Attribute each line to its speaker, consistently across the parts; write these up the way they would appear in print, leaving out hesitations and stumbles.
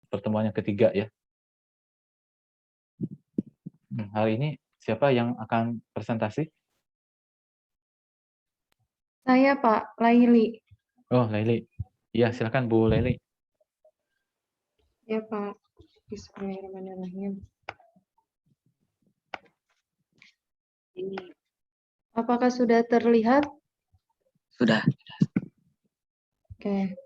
Speaker 1: pertemuan yang ketiga ya. Hari ini siapa yang akan presentasi?
Speaker 2: Saya Pak, Laili.
Speaker 1: Oh, Laili. Iya, silakan Bu Laili.
Speaker 2: Ya Pak. Bismillahirrahmanirrahim. Apakah sudah terlihat?
Speaker 3: Sudah.
Speaker 2: Oke.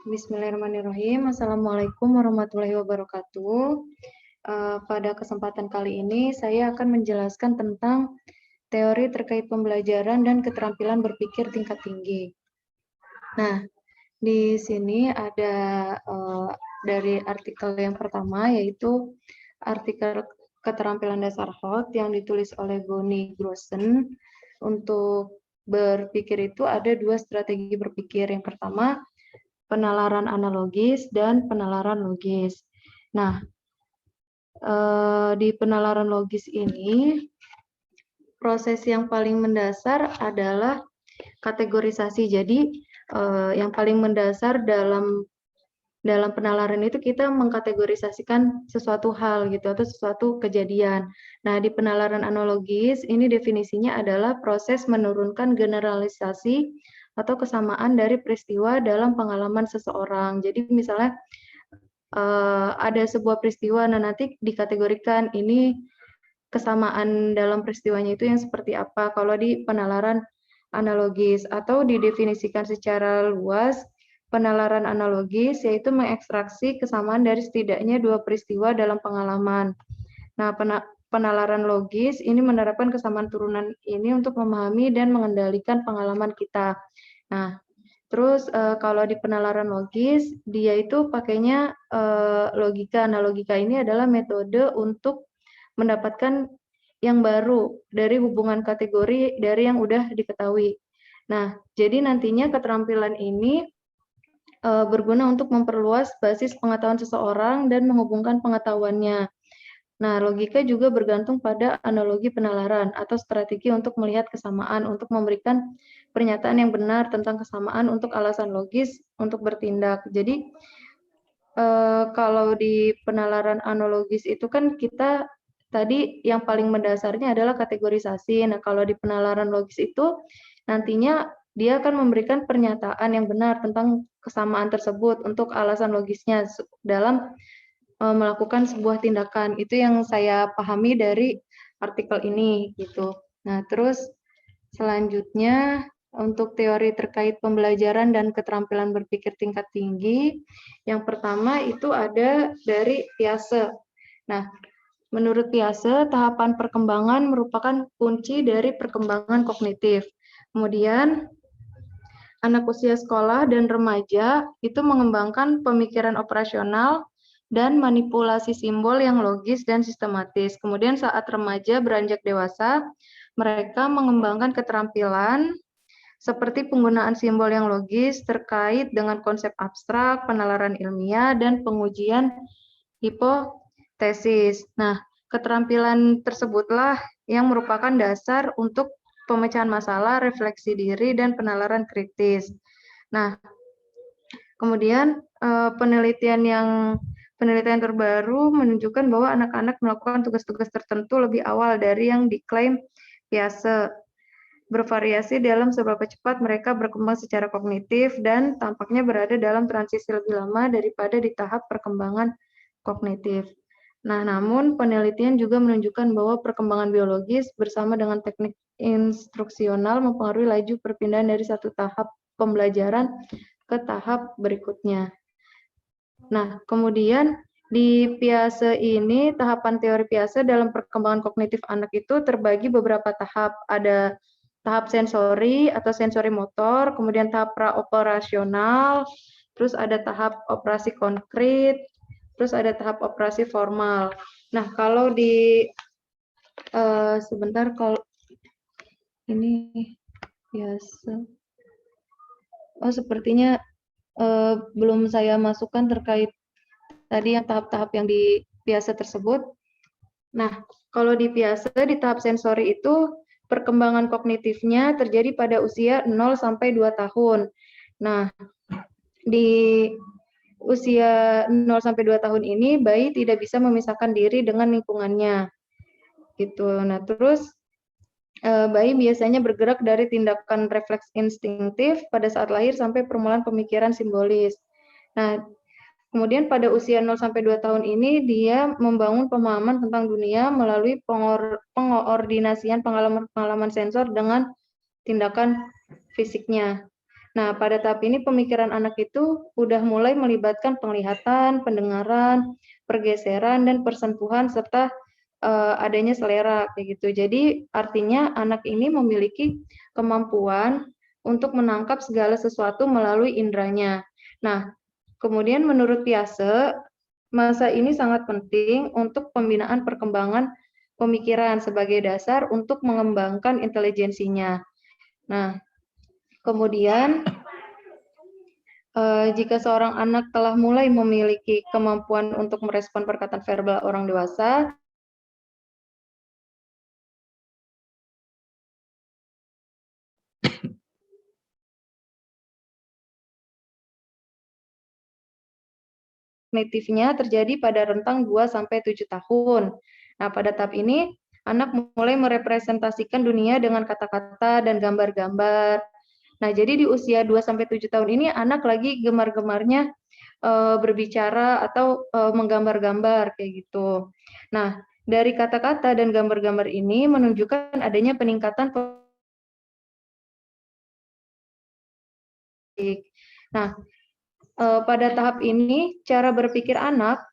Speaker 2: Bismillahirrahmanirrahim. Assalamualaikum warahmatullahi wabarakatuh. Pada kesempatan kali ini saya akan menjelaskan tentang teori terkait pembelajaran dan keterampilan berpikir tingkat tinggi. Nah, di sini ada dari artikel yang pertama, yaitu artikel keterampilan dasar Holt yang ditulis oleh Bonnie Grossen. Untuk berpikir itu ada dua strategi berpikir. Yang pertama, penalaran analogis dan penalaran logis. Nah, di penalaran logis ini, proses yang paling mendasar adalah kategorisasi. Jadi, yang paling mendasar dalam penalaran itu kita mengkategorisasikan sesuatu hal gitu atau sesuatu kejadian. Nah, di penalaran analogis ini definisinya adalah proses menurunkan generalisasi atau kesamaan dari peristiwa dalam pengalaman seseorang. Jadi misalnya ada sebuah peristiwa, nah nanti dikategorikan ini kesamaan dalam peristiwanya itu yang seperti apa kalau di penalaran analogis, atau didefinisikan secara luas. Penalaran analogis yaitu mengekstraksi kesamaan dari setidaknya dua peristiwa dalam pengalaman. Nah, penalaran logis ini menerapkan kesamaan turunan ini untuk memahami dan mengendalikan pengalaman kita. Nah, terus kalau di penalaran logis, dia itu pakainya logika. Nah, logika ini adalah metode untuk mendapatkan yang baru dari hubungan kategori dari yang udah diketahui. Nah, jadi nantinya keterampilan ini berguna untuk memperluas basis pengetahuan seseorang dan menghubungkan pengetahuannya. Nah, logika juga bergantung pada analogi penalaran atau strategi untuk melihat kesamaan, untuk memberikan pernyataan yang benar tentang kesamaan untuk alasan logis untuk bertindak. Jadi, kalau di penalaran analogis itu kan kita tadi yang paling mendasarnya adalah kategorisasi. Nah, kalau di penalaran logis itu nantinya dia akan memberikan pernyataan yang benar tentang kesamaan tersebut untuk alasan logisnya dalam melakukan sebuah tindakan. Itu yang saya pahami dari artikel ini gitu. Nah, terus selanjutnya untuk teori terkait pembelajaran dan keterampilan berpikir tingkat tinggi, yang pertama itu ada dari Piaget. Nah, menurut Piaget, tahapan perkembangan merupakan kunci dari perkembangan kognitif. Kemudian, anak usia sekolah dan remaja itu mengembangkan pemikiran operasional dan manipulasi simbol yang logis dan sistematis. Kemudian saat remaja beranjak dewasa, mereka mengembangkan keterampilan seperti penggunaan simbol yang logis terkait dengan konsep abstrak, penalaran ilmiah, dan pengujian hipotesis. Nah, keterampilan tersebutlah yang merupakan dasar untuk pemecahan masalah, refleksi diri, dan penalaran kritis. Nah, kemudian penelitian terbaru menunjukkan bahwa anak-anak melakukan tugas-tugas tertentu lebih awal dari yang diklaim Piaget. Bervariasi dalam seberapa cepat mereka berkembang secara kognitif dan tampaknya berada dalam transisi lebih lama daripada di tahap perkembangan kognitif. Nah, namun penelitian juga menunjukkan bahwa perkembangan biologis bersama dengan teknik instruksional mempengaruhi laju perpindahan dari satu tahap pembelajaran ke tahap berikutnya. Nah, kemudian di Piaget ini, tahapan teori Piaget dalam perkembangan kognitif anak itu terbagi beberapa tahap. Ada tahap sensori atau sensori motor, kemudian tahap praoperasional, terus ada tahap operasi konkret, terus ada tahap operasi formal. Nah, kalau di sebentar, kalau ini biasa, sepertinya belum saya masukkan terkait tadi yang tahap-tahap yang di Piaget tersebut. Nah, kalau di Piaget di tahap sensori itu perkembangan kognitifnya terjadi pada usia 0 sampai 2 tahun. Nah, di usia 0 sampai 2 tahun ini bayi tidak bisa memisahkan diri dengan lingkungannya. Gitu. Nah, terus bayi biasanya bergerak dari tindakan refleks instingtif pada saat lahir sampai permulaan pemikiran simbolis. Nah, kemudian pada usia 0 sampai 2 tahun ini dia membangun pemahaman tentang dunia melalui pengoordinasian pengalaman-pengalaman sensor dengan tindakan fisiknya. Nah, pada tahap ini pemikiran anak itu udah mulai melibatkan penglihatan, pendengaran, pergeseran, dan persentuhan serta adanya selera kayak gitu. Jadi artinya anak ini memiliki kemampuan untuk menangkap segala sesuatu melalui indranya. Nah, kemudian menurut Piase, masa ini sangat penting untuk pembinaan perkembangan pemikiran sebagai dasar untuk mengembangkan intelijensinya. Nah, kemudian jika seorang anak telah mulai memiliki kemampuan untuk merespon perkataan verbal orang dewasa, kognitifnya terjadi pada rentang 2 sampai 7 tahun. Nah, pada tahap ini anak mulai merepresentasikan dunia dengan kata-kata dan gambar-gambar. Nah, jadi di usia 2 sampai 7 tahun ini anak lagi gemar-gemarnya berbicara atau menggambar-gambar kayak gitu. Nah, dari kata-kata dan gambar-gambar ini menunjukkan adanya peningkatan. Nah, pada tahap ini cara berpikir anak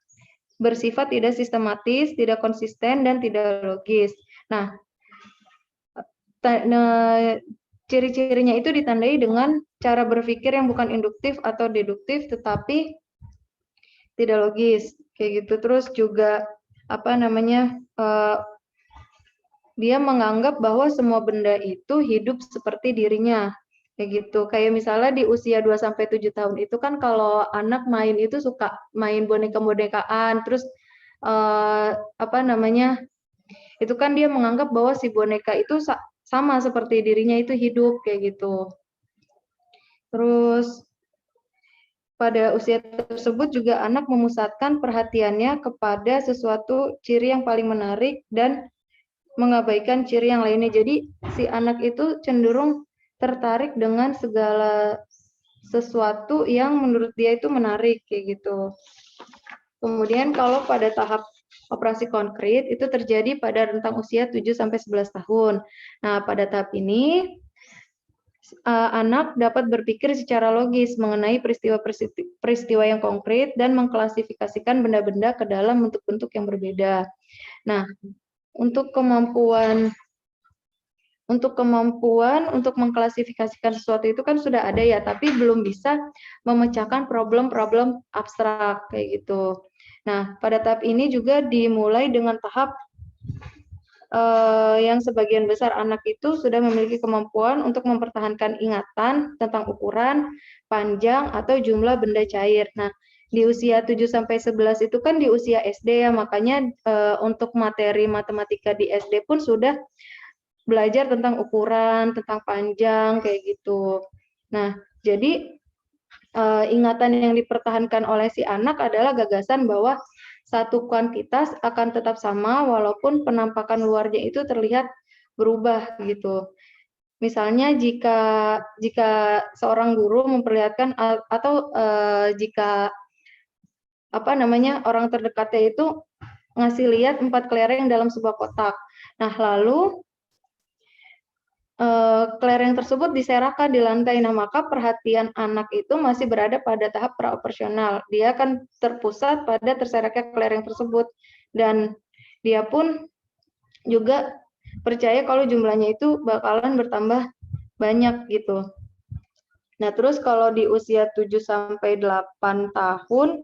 Speaker 2: bersifat tidak sistematis, tidak konsisten, dan tidak logis. Nah, ciri-cirinya itu ditandai dengan cara berpikir yang bukan induktif atau deduktif, tetapi tidak logis, kayak gitu. Terus juga apa namanya? Dia menganggap bahwa semua benda itu hidup seperti dirinya. Kayak gitu. Kayak misalnya di usia 2 sampai 7 tahun itu kan kalau anak main itu suka main boneka-bonekaan, terus apa namanya? Itu kan dia menganggap bahwa si boneka itu sama seperti dirinya itu hidup kayak gitu. Terus pada usia tersebut juga anak memusatkan perhatiannya kepada sesuatu ciri yang paling menarik dan mengabaikan ciri yang lainnya. Jadi si anak itu cenderung tertarik dengan segala sesuatu yang menurut dia itu menarik kayak gitu. Kemudian kalau pada tahap operasi konkret itu terjadi pada rentang usia 7 sampai 11 tahun. Nah, pada tahap ini anak dapat berpikir secara logis mengenai peristiwa yang konkret dan mengklasifikasikan benda-benda ke dalam bentuk-bentuk yang berbeda. Nah, untuk kemampuan untuk mengklasifikasikan sesuatu itu kan sudah ada ya, tapi belum bisa memecahkan problem-problem abstrak kayak gitu. Nah, pada tahap ini juga dimulai dengan tahap yang sebagian besar anak itu sudah memiliki kemampuan untuk mempertahankan ingatan tentang ukuran, panjang, atau jumlah benda cair. Nah, di usia 7 sampai 11 itu kan di usia SD ya, makanya untuk materi matematika di SD pun sudah belajar tentang ukuran, tentang panjang kayak gitu. Nah, jadi ingatan yang dipertahankan oleh si anak adalah gagasan bahwa satu kuantitas akan tetap sama walaupun penampakan luarnya itu terlihat berubah gitu. Misalnya jika seorang guru memperlihatkan atau jika apa namanya orang terdekatnya itu ngasih lihat 4 kelereng dalam sebuah kotak. Nah, lalu kelereng tersebut diserakan di lantai. Nah, maka perhatian anak itu masih berada pada tahap praoperasional. Dia akan terpusat pada terseraknya kelereng tersebut. Dan dia pun juga percaya kalau jumlahnya itu bakalan bertambah banyak gitu. Nah, terus kalau di usia 7 sampai 8 tahun,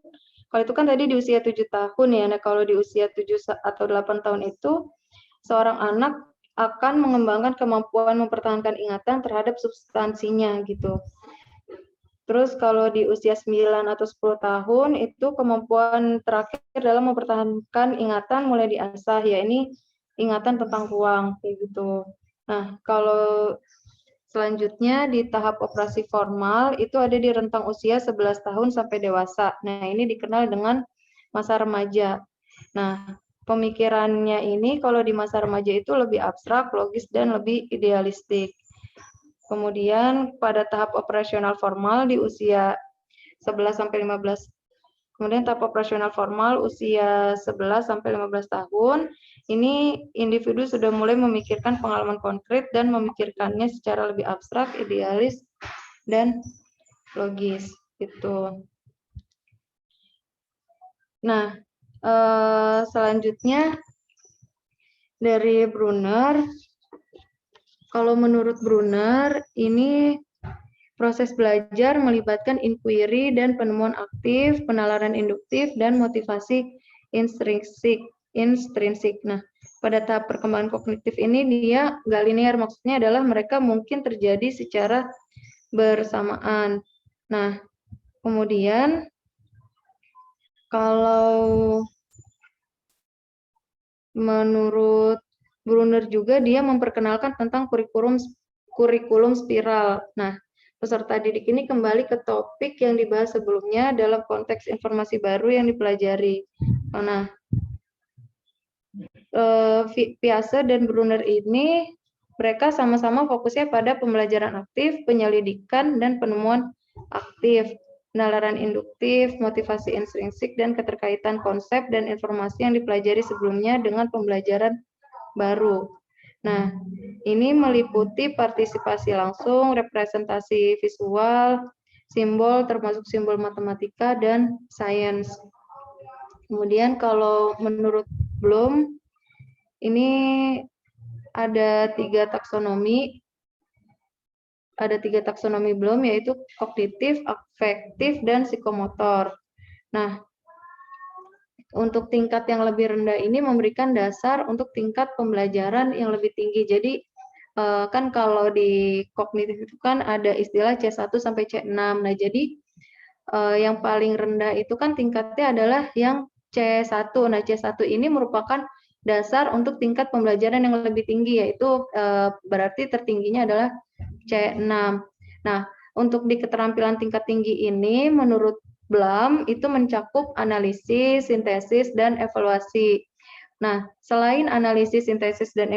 Speaker 2: kalau itu kan tadi di usia 7 tahun ya. Nah, kalau di usia 7 atau 8 tahun itu seorang anak akan mengembangkan kemampuan mempertahankan ingatan terhadap substansinya gitu. Terus kalau di usia 9 atau 10 tahun itu kemampuan terakhir dalam mempertahankan ingatan mulai diasah, ya ini ingatan tentang ruang kayak gitu. Nah, kalau selanjutnya di tahap operasi formal itu ada di rentang usia 11 tahun sampai dewasa. Nah, ini dikenal dengan masa remaja. Nah, pemikirannya ini kalau di masa remaja itu lebih abstrak, logis, dan lebih idealistik. Kemudian pada tahap operasional formal di usia 11 sampai 15. Kemudian tahap operasional formal usia 11 sampai 15 tahun. Ini individu sudah mulai memikirkan pengalaman konkret dan memikirkannya secara lebih abstrak, idealis, dan logis. Gitu. Nah, selanjutnya dari Brunner, kalau menurut Brunner, ini proses belajar melibatkan inquiry dan penemuan aktif, penalaran induktif, dan motivasi intrinsik. Nah, pada tahap perkembangan kognitif ini dia nggak linear, maksudnya adalah mereka mungkin terjadi secara bersamaan. Nah, kemudian kalau menurut Brunner juga dia memperkenalkan tentang kurikulum spiral. Nah, peserta didik ini kembali ke topik yang dibahas sebelumnya dalam konteks informasi baru yang dipelajari. Nah, Piaget dan Brunner ini mereka sama-sama fokusnya pada pembelajaran aktif, penyelidikan, dan penemuan aktif, penalaran induktif, motivasi intrinsik, dan keterkaitan konsep dan informasi yang dipelajari sebelumnya dengan pembelajaran baru. Nah, ini meliputi partisipasi langsung, representasi visual, simbol termasuk simbol matematika, dan sains. Kemudian kalau menurut Bloom, ini ada tiga taksonomi Bloom, yaitu kognitif, afektif, dan psikomotor. Nah, untuk tingkat yang lebih rendah ini memberikan dasar untuk tingkat pembelajaran yang lebih tinggi. Jadi, kan kalau di kognitif itu kan ada istilah C1 sampai C6. Nah, jadi yang paling rendah itu kan tingkatnya adalah yang C1. Nah, C1 ini merupakan dasar untuk tingkat pembelajaran yang lebih tinggi, yaitu berarti tertingginya adalah C6. Nah, untuk di keterampilan tingkat tinggi ini, menurut Bloom, itu mencakup analisis, sintesis, dan evaluasi. Nah, selain analisis, sintesis, dan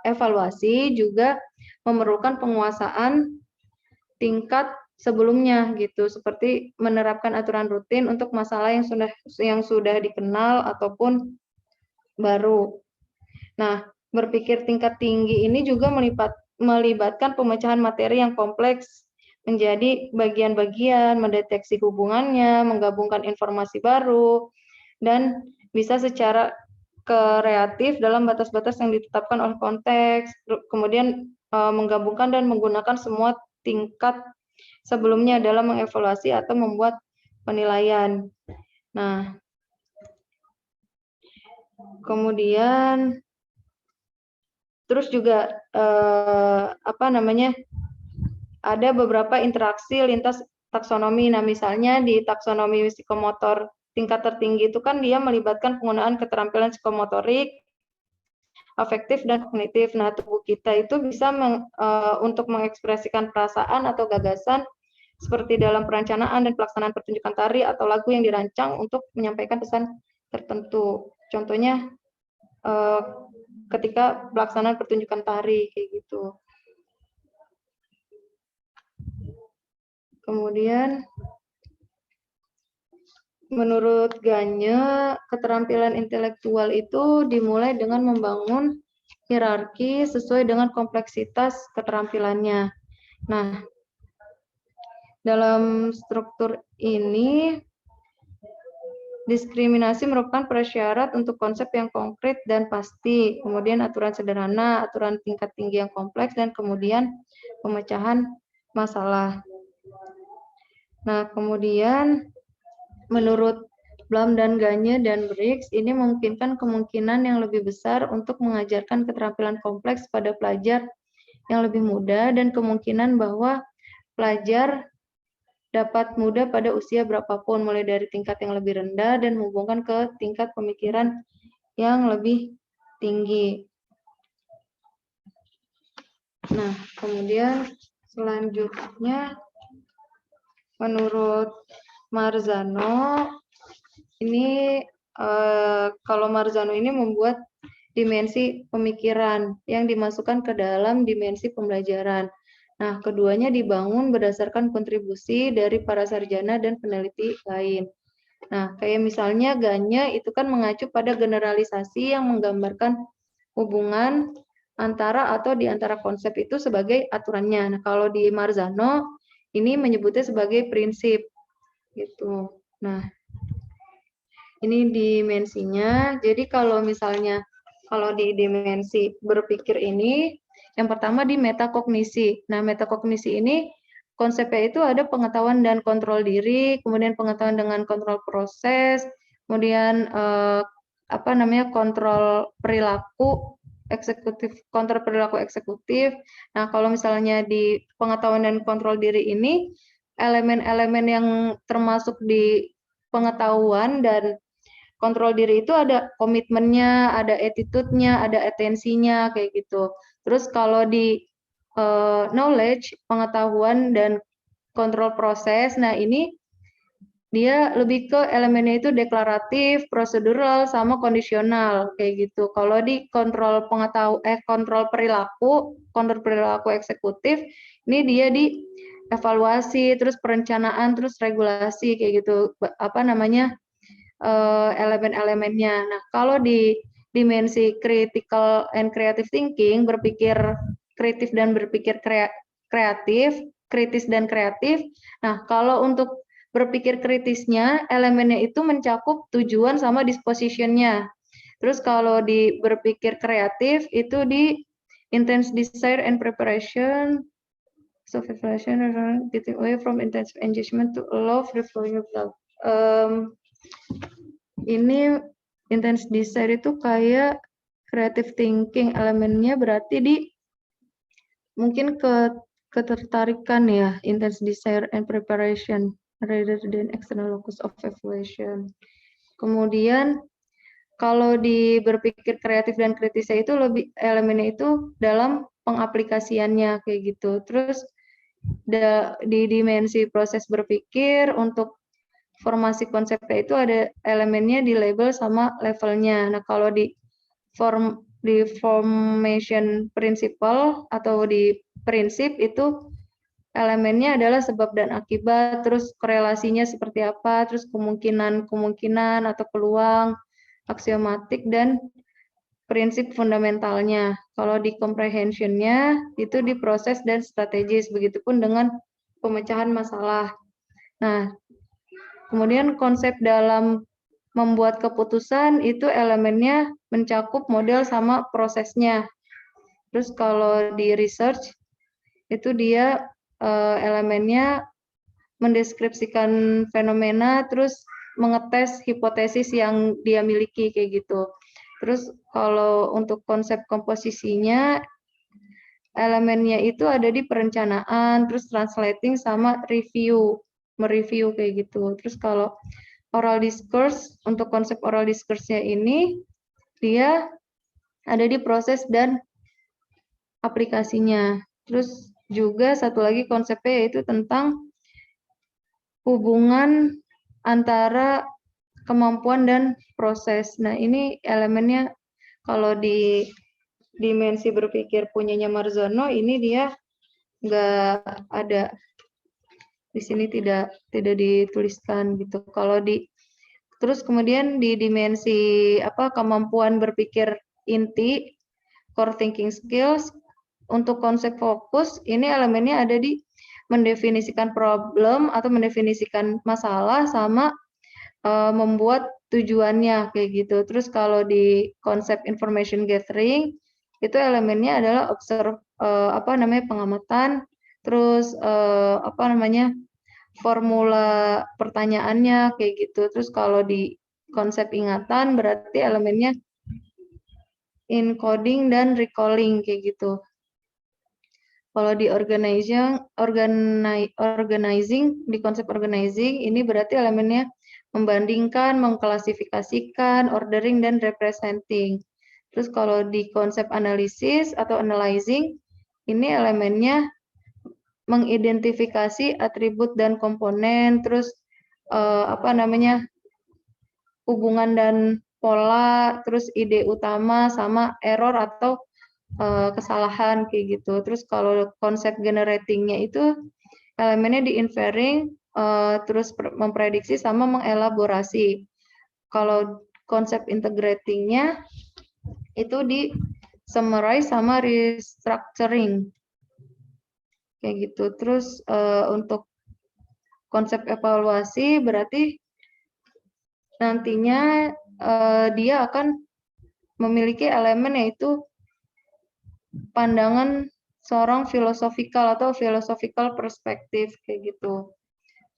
Speaker 2: evaluasi, juga memerlukan penguasaan tingkat sebelumnya gitu, seperti menerapkan aturan rutin untuk masalah yang sudah dikenal ataupun baru. Nah, berpikir tingkat tinggi ini juga melibatkan pemecahan materi yang kompleks menjadi bagian-bagian, mendeteksi hubungannya, menggabungkan informasi baru, dan bisa secara kreatif dalam batas-batas yang ditetapkan oleh konteks, kemudian menggabungkan dan menggunakan semua tingkat sebelumnya dalam mengevaluasi atau membuat penilaian. Nah, kemudian terus juga ada beberapa interaksi lintas taksonomi. Nah, misalnya di taksonomi psikomotor tingkat tertinggi itu kan dia melibatkan penggunaan keterampilan psikomotorik, afektif, dan kognitif. Nah, tubuh kita itu bisa untuk mengekspresikan perasaan atau gagasan seperti dalam perencanaan dan pelaksanaan pertunjukan tari atau lagu yang dirancang untuk menyampaikan pesan tertentu. Contohnya ketika pelaksanaan pertunjukan tari kayak gitu. Kemudian menurut Gagne, keterampilan intelektual itu dimulai dengan membangun hierarki sesuai dengan kompleksitas keterampilannya. Nah, dalam struktur ini, diskriminasi merupakan prasyarat untuk konsep yang konkret dan pasti, kemudian aturan sederhana, aturan tingkat tinggi yang kompleks, dan kemudian pemecahan masalah. Nah, kemudian menurut Bloom dan Gagne dan Briggs, ini memungkinkan kemungkinan yang lebih besar untuk mengajarkan keterampilan kompleks pada pelajar yang lebih muda, dan kemungkinan bahwa pelajar dapat mudah pada usia berapapun, mulai dari tingkat yang lebih rendah dan menghubungkan ke tingkat pemikiran yang lebih tinggi. Nah, kemudian Selanjutnya, menurut Marzano, ini kalau Marzano ini membuat dimensi pemikiran yang dimasukkan ke dalam dimensi pembelajaran. Nah, keduanya dibangun berdasarkan kontribusi dari para sarjana dan peneliti lain. Nah, kayak misalnya Ganya itu kan mengacu pada generalisasi yang menggambarkan hubungan antara atau di antara konsep itu sebagai aturannya. Nah, kalau di Marzano ini menyebutnya sebagai prinsip gitu. Nah, ini dimensinya. Jadi kalau misalnya kalau di dimensi berpikir ini, yang pertama di metakognisi. Nah, metakognisi ini konsepnya itu ada pengetahuan dan kontrol diri, kemudian pengetahuan dengan kontrol proses, kemudian kontrol perilaku eksekutif, kontrol perilaku eksekutif. Nah, kalau misalnya di pengetahuan dan kontrol diri ini, elemen-elemen yang termasuk di pengetahuan dan kontrol diri itu ada komitmennya, ada attitude-nya, ada atensinya, kayak gitu. Terus kalau di knowledge, pengetahuan dan kontrol proses, nah ini dia lebih ke elemennya itu deklaratif, prosedural, sama kondisional, kayak gitu. Kalau di kontrol kontrol perilaku eksekutif, ini dia di evaluasi, terus perencanaan, terus regulasi, kayak gitu. Elemen-elemennya. Nah, kalau di dimensi critical and creative thinking, berpikir kritis dan berpikir kreatif, kritis dan kreatif. Nah, kalau untuk berpikir kritisnya, elemennya itu mencakup tujuan sama dispositionnya. Terus kalau di berpikir kreatif, itu di intense desire and preparation, self-evaluation, getting away from intensive engagement to allow free flowing of love. Ini intense desire itu kayak creative thinking, elemennya berarti di mungkin ketertarikan ya, intense desire and preparation rather than external locus of evaluation. Kemudian kalau di berpikir kreatif dan kritisnya itu lebih elemennya itu dalam pengaplikasiannya kayak gitu. Terus di dimensi proses berpikir untuk formasi konsepnya itu ada elemennya di label sama levelnya. Nah, kalau di formation principle atau di prinsip itu elemennya adalah sebab dan akibat, terus korelasinya seperti apa, terus kemungkinan atau peluang, aksiomatik, dan prinsip fundamentalnya. Kalau di comprehension-nya itu di proses dan strategis, begitupun dengan pemecahan masalah. Nah, kemudian konsep dalam membuat keputusan itu elemennya mencakup model sama prosesnya. Terus kalau di research itu dia elemennya mendeskripsikan fenomena, terus mengetes hipotesis yang dia miliki kayak gitu. Terus kalau untuk konsep komposisinya, elemennya itu ada di perencanaan, terus translating sama mereview kayak gitu. Terus kalau oral discourse, untuk konsep oral discourse-nya ini, dia ada di proses dan aplikasinya. Terus juga satu lagi konsepnya yaitu tentang hubungan antara kemampuan dan proses. Nah, ini elemennya kalau di dimensi berpikir punyanya Marzano, ini dia nggak ada di sini, tidak dituliskan gitu. Kalau di terus kemudian di dimensi kemampuan berpikir inti, core thinking skills, untuk konsep fokus ini elemennya ada di mendefinisikan problem atau mendefinisikan masalah sama membuat tujuannya kayak gitu. Terus kalau di konsep information gathering itu elemennya adalah pengamatan, terus formula pertanyaannya kayak gitu. Terus kalau di konsep ingatan berarti elemennya encoding dan recalling kayak gitu. Kalau di organizing, di konsep organizing ini berarti elemennya membandingkan, mengklasifikasikan, ordering, dan representing. Terus kalau di konsep analisis atau analyzing, ini elemennya mengidentifikasi atribut dan komponen, terus hubungan dan pola, terus ide utama sama error atau kesalahan kayak gitu. Terus kalau konsep generatingnya itu elemennya di inferring, terus memprediksi sama mengelaborasi. Kalau konsep integratingnya itu di summarize sama restructuring kayak gitu. Terus untuk konsep evaluasi berarti nantinya dia akan memiliki elemen yaitu pandangan seorang filosofikal atau philosophical perspective kayak gitu.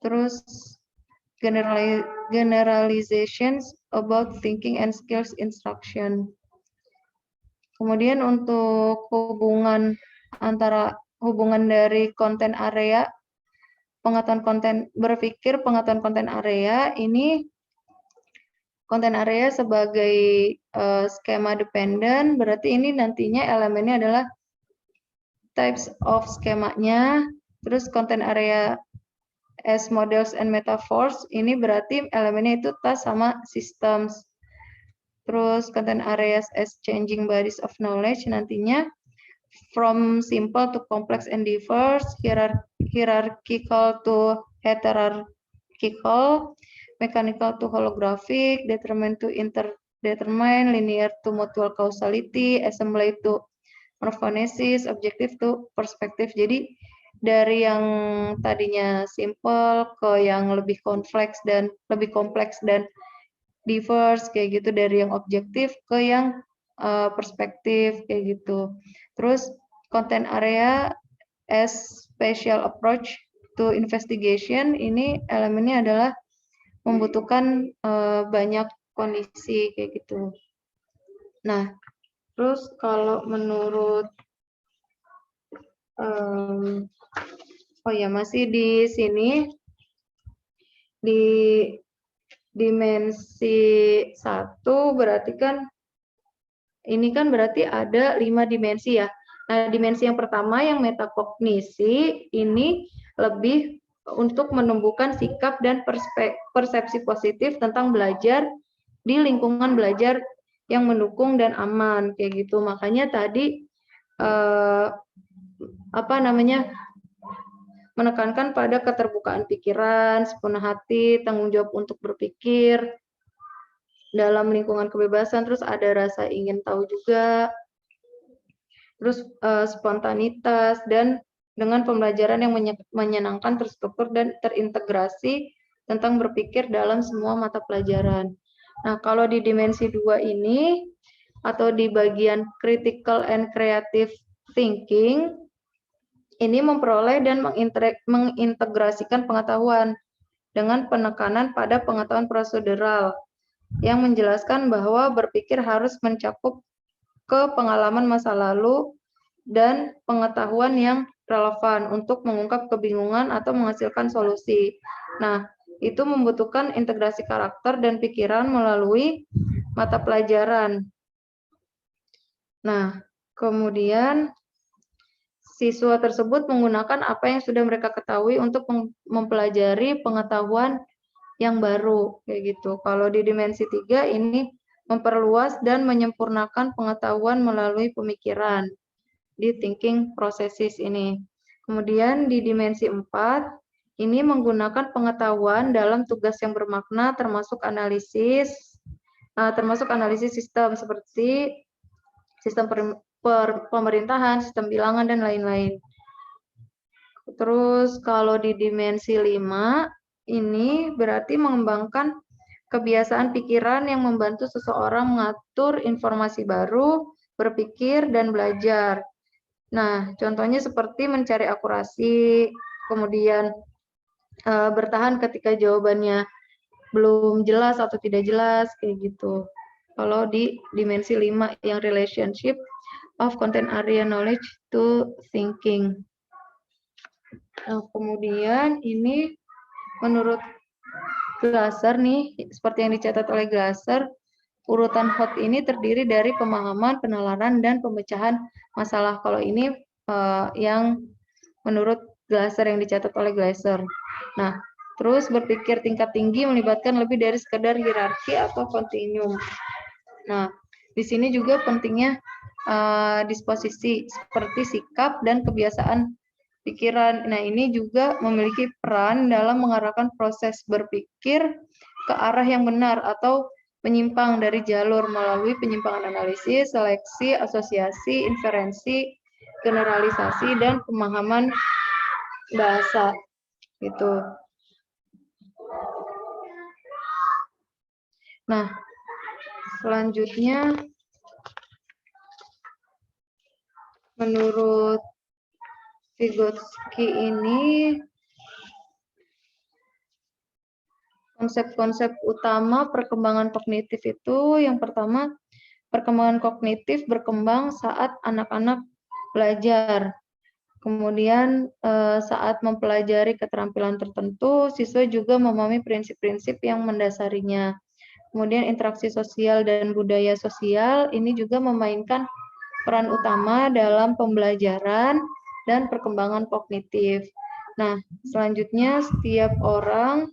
Speaker 2: Terus generalizations about thinking and skills instruction. Kemudian untuk hubungan dari konten area, pengetahuan konten berpikir, pengetahuan konten area, ini konten area sebagai skema dependent, berarti ini nantinya elemennya adalah types of skemanya, terus konten area as models and metaphors, ini berarti elemennya itu task sama systems. Terus content areas as changing bodies of knowledge, nantinya from simple to complex and diverse, hierarchical to hierarchical, mechanical to holographic, determined to interdetermined, linear to mutual causality, assembly to morphonesis, objective to perspective. Jadi dari yang tadinya simple ke yang lebih kompleks dan diverse kayak gitu, dari yang objektif ke yang perspektif kayak gitu. Terus content area as special approach to investigation, ini elemennya adalah membutuhkan banyak kondisi kayak gitu. Nah, terus kalau menurut masih di sini di dimensi 1 berarti kan ini kan berarti ada 5 dimensi ya. Nah, dimensi yang pertama yang metakognisi ini lebih untuk menumbuhkan sikap dan persepsi positif tentang belajar di lingkungan belajar yang mendukung dan aman kayak gitu. Makanya tadi menekankan pada keterbukaan pikiran, sepenuh hati, tanggung jawab untuk berpikir dalam lingkungan kebebasan, terus ada rasa ingin tahu juga, terus spontanitas, dan dengan pembelajaran yang menyenangkan, terstruktur, dan terintegrasi tentang berpikir dalam semua mata pelajaran. Nah, kalau di dimensi 2 ini, atau di bagian critical and creative thinking, ini memperoleh dan mengintegrasikan pengetahuan dengan penekanan pada pengetahuan prosedural yang menjelaskan bahwa berpikir harus mencakup ke pengalaman masa lalu dan pengetahuan yang relevan untuk mengungkap kebingungan atau menghasilkan solusi. Nah, itu membutuhkan integrasi karakter dan pikiran melalui mata pelajaran. Nah, kemudian siswa tersebut menggunakan apa yang sudah mereka ketahui untuk mempelajari pengetahuan yang baru kayak gitu. Kalau di dimensi 3 ini memperluas dan menyempurnakan pengetahuan melalui pemikiran di thinking processes ini. Kemudian di dimensi 4 ini menggunakan pengetahuan dalam tugas yang bermakna termasuk analisis sistem seperti sistem pemerintahan, sistem bilangan, dan lain-lain. Terus kalau di dimensi 5, ini berarti mengembangkan kebiasaan pikiran yang membantu seseorang mengatur informasi baru, berpikir, dan belajar. Nah, contohnya seperti mencari akurasi, kemudian bertahan ketika jawabannya belum jelas atau tidak jelas, kayak gitu. Kalau di dimensi 5 yang relationship of content area knowledge to thinking. Nah, kemudian ini menurut Glasser nih, seperti yang dicatat oleh Glasser, urutan HOT ini terdiri dari pemahaman, penalaran, dan pemecahan masalah. Kalau ini yang menurut Glasser yang dicatat oleh Glasser. Nah, terus berpikir tingkat tinggi melibatkan lebih dari sekedar hierarki atau kontinum. Nah, di sini juga pentingnya disposisi seperti sikap dan kebiasaan pikiran. Nah, ini juga memiliki peran dalam mengarahkan proses berpikir ke arah yang benar atau menyimpang dari jalur melalui penyimpangan analisis, seleksi, asosiasi, inferensi, generalisasi, dan pemahaman bahasa. Gitu. Nah, selanjutnya menurut Vygotsky ini konsep-konsep utama perkembangan kognitif itu yang pertama, perkembangan kognitif berkembang saat anak-anak belajar. Kemudian saat mempelajari keterampilan tertentu, siswa juga memahami prinsip-prinsip yang mendasarinya. Kemudian interaksi sosial dan budaya sosial ini juga memainkan peran utama dalam pembelajaran dan perkembangan kognitif. Nah, selanjutnya setiap orang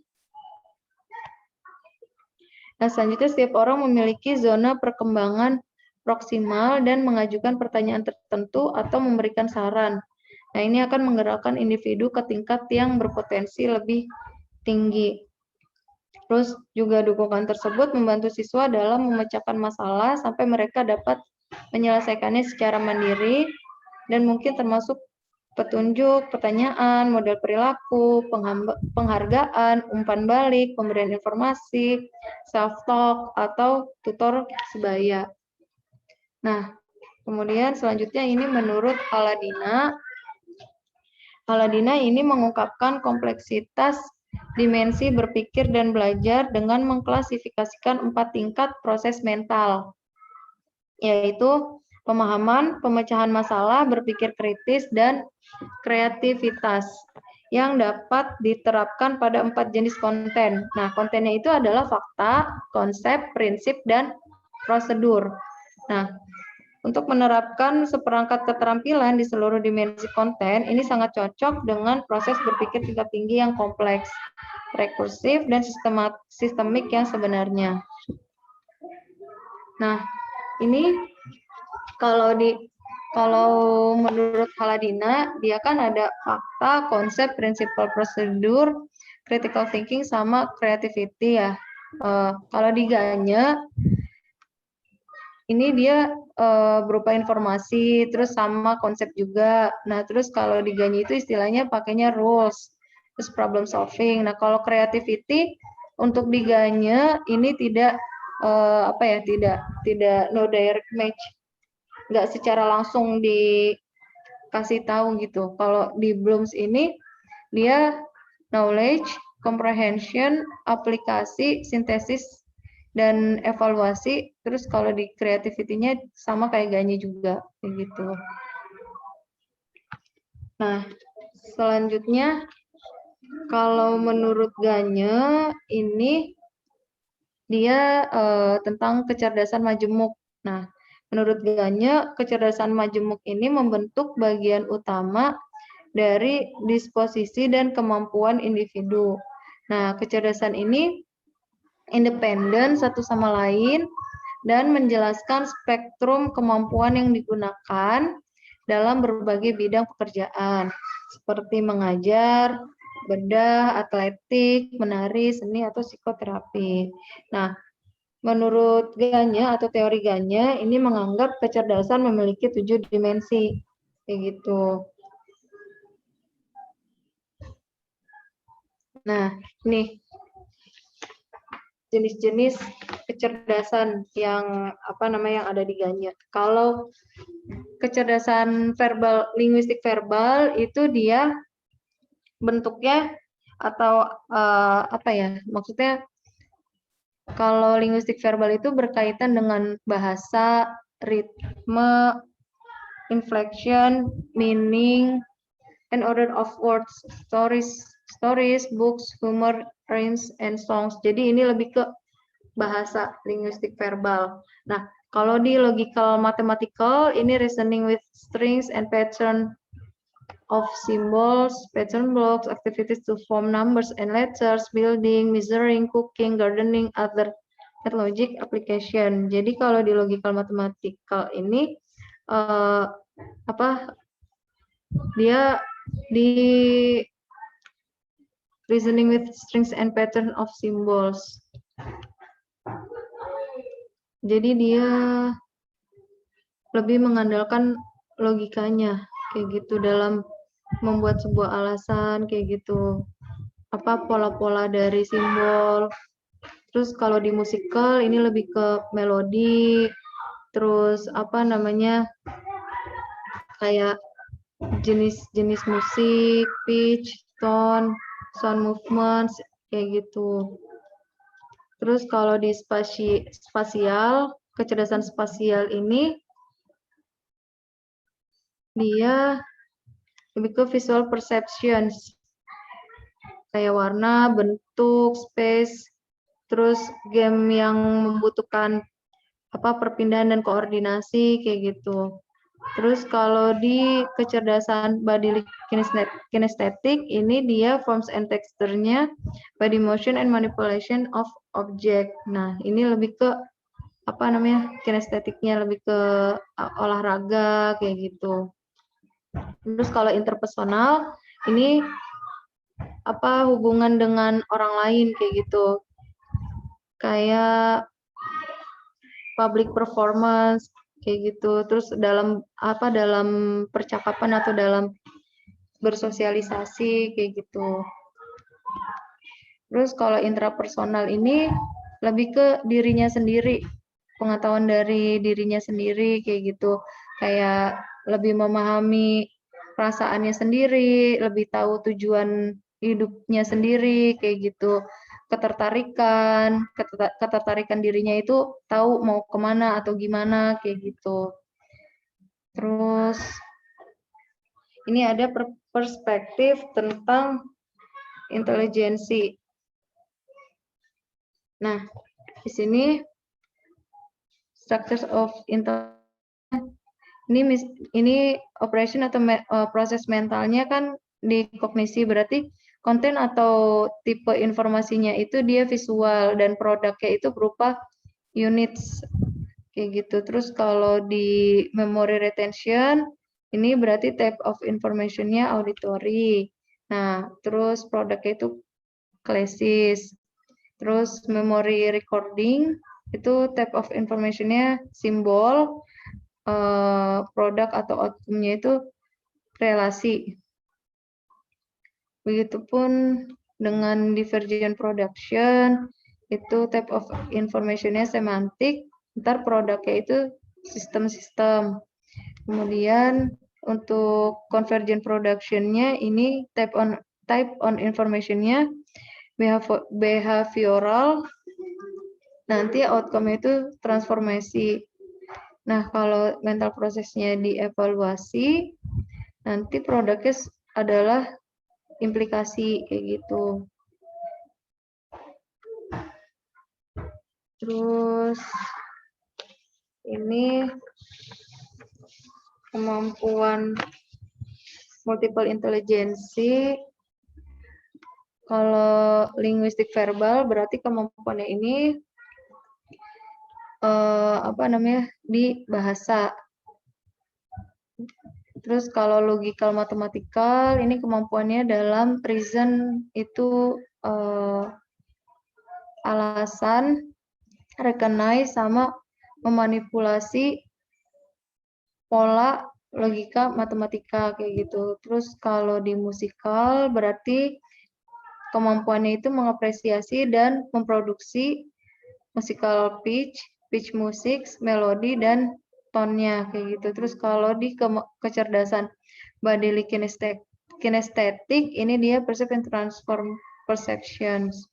Speaker 2: memiliki zona perkembangan proksimal dan mengajukan pertanyaan tertentu atau memberikan saran. Nah, ini akan menggerakkan individu ke tingkat yang berpotensi lebih tinggi. Terus juga dukungan tersebut membantu siswa dalam memecahkan masalah sampai mereka dapat menyelesaikannya secara mandiri dan mungkin termasuk petunjuk, pertanyaan, model perilaku, penghargaan, umpan balik, pemberian informasi, self-talk, atau tutor sebaya. Nah, kemudian selanjutnya ini menurut Haladina. Haladina ini mengungkapkan kompleksitas dimensi berpikir dan belajar dengan mengklasifikasikan 4 tingkat proses mental, yaitu pemahaman, pemecahan masalah, berpikir kritis, dan kreativitas yang dapat diterapkan pada 4 jenis konten. Nah, kontennya itu adalah fakta, konsep, prinsip, dan prosedur. Nah, untuk menerapkan seperangkat keterampilan di seluruh dimensi konten, ini sangat cocok dengan proses berpikir tingkat tinggi yang kompleks, rekursif, dan sistemik yang sebenarnya. Nah, ini kalau menurut Haladina, dia kan ada fakta, konsep, prinsipal, prosedur, critical thinking, sama creativity ya. Kalau di Gagne, ini dia berupa informasi, terus sama konsep juga. Nah, terus kalau di Gagne itu istilahnya pakainya rules, terus problem solving. Nah, kalau creativity untuk di Gagne ini tidak tidak no direct match, nggak secara langsung dikasih tahu gitu. Kalau di Bloom's ini dia knowledge, comprehension, aplikasi, sintesis, dan evaluasi. Terus kalau di creativity-nya sama kayak Gagne juga kayak gitu. Nah, selanjutnya kalau menurut Gagne ini dia tentang kecerdasan majemuk. Nah, menurut Gagne kecerdasan majemuk ini membentuk bagian utama dari disposisi dan kemampuan individu. Nah, kecerdasan ini independen satu sama lain dan menjelaskan spektrum kemampuan yang digunakan dalam berbagai bidang pekerjaan, seperti mengajar, bedah, atletik, menari, seni, atau psikoterapi. Nah, menurut Gagne atau teori Gagne, ini menganggap kecerdasan memiliki 7 dimensi, kayak gitu. Nah, ini jenis-jenis kecerdasan yang yang ada di Gagne. Kalau kecerdasan verbal, linguistik verbal itu dia bentuknya atau maksudnya kalau linguistik verbal itu berkaitan dengan bahasa, ritme, inflection, meaning, and order of words, stories, books, humor, rhymes, and songs. Jadi ini lebih ke bahasa linguistik verbal. Nah, kalau di logical mathematical ini reasoning with strings and pattern of symbols, pattern blocks, activities to form numbers and letters, building, measuring, cooking, gardening, other logic application. Jadi kalau di logical mathematical ini dia di reasoning with strings and pattern of symbols. Jadi dia lebih mengandalkan logikanya kayak gitu dalam membuat sebuah alasan kayak gitu. Pola-pola dari simbol. Terus kalau di musikal ini lebih ke melodi, terus kayak jenis-jenis musik, pitch, tone, sound movements, kayak gitu. Terus kalau di spasial, kecerdasan spasial ini dia lebih ke visual perceptions, kayak warna, bentuk, space, terus game yang membutuhkan perpindahan dan koordinasi kayak gitu. Terus kalau di kecerdasan body kinesthetic ini dia forms and texture-nya, body motion and manipulation of object. Nah, ini lebih ke kinestetiknya lebih ke olahraga kayak gitu. Terus kalau interpersonal ini hubungan dengan orang lain kayak gitu. Kayak public performance kayak gitu. Terus dalam percakapan atau dalam bersosialisasi kayak gitu. Terus kalau intrapersonal ini lebih ke dirinya sendiri, pengetahuan dari dirinya sendiri kayak gitu. Kayak lebih memahami perasaannya sendiri, lebih tahu tujuan hidupnya sendiri kayak gitu. Ketertarikan dirinya itu tahu mau kemana atau gimana kayak gitu. Terus ini ada perspektif tentang intelijensi. Nah, di sini structures of intelligence ini operation atau proses mentalnya kan di kognisi, berarti konten atau tipe informasinya itu dia visual dan produknya itu berupa units kayak gitu. Terus kalau di memory retention ini berarti type of information-nya auditory. Nah, terus produknya itu classist. Terus memory recording itu type of information-nya simbol, produk atau outcome-nya itu relasi. Begitupun dengan divergent production, itu type of information-nya semantik, ntar produknya itu sistem-sistem. Kemudian untuk convergent production-nya ini type on information-nya behavioral, nanti outcome itu transformasi. Nah, kalau mental prosesnya dievaluasi, nanti produknya adalah implikasi kayak gitu. Terus ini kemampuan multiple intelligency. Kalau linguistik verbal berarti kemampuannya ini di bahasa. Terus kalau logical mathematical ini kemampuannya dalam reason itu alasan, recognize sama memanipulasi pola logika matematika kayak gitu. Terus kalau di musikal berarti kemampuannya itu mengapresiasi dan memproduksi musical pitch musik, melodi dan tone-nya kayak gitu. Terus kalau di kecerdasan bodily kinesthetic ini dia perceive and transform perceptions.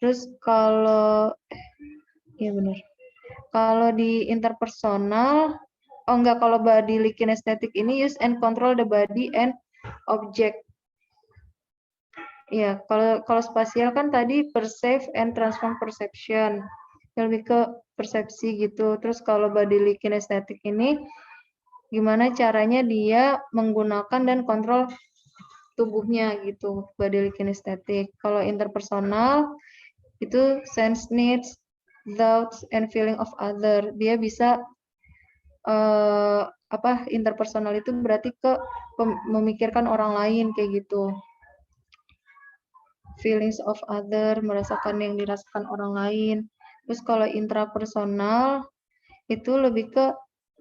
Speaker 2: Terus kalau kalau di interpersonal kalau bodily kinesthetic ini use and control the body and object. Ya, kalau spasial kan tadi perceive and transform perception. Lebih ke persepsi gitu. Terus kalau bodily kinesthetic ini gimana caranya dia menggunakan dan kontrol tubuhnya gitu, bodily kinesthetic. Kalau interpersonal itu sense needs, thoughts, and feeling of other. Dia bisa interpersonal itu berarti ke memikirkan orang lain kayak gitu. Feelings of other, merasakan yang dirasakan orang lain. Terus kalau intrapersonal itu lebih ke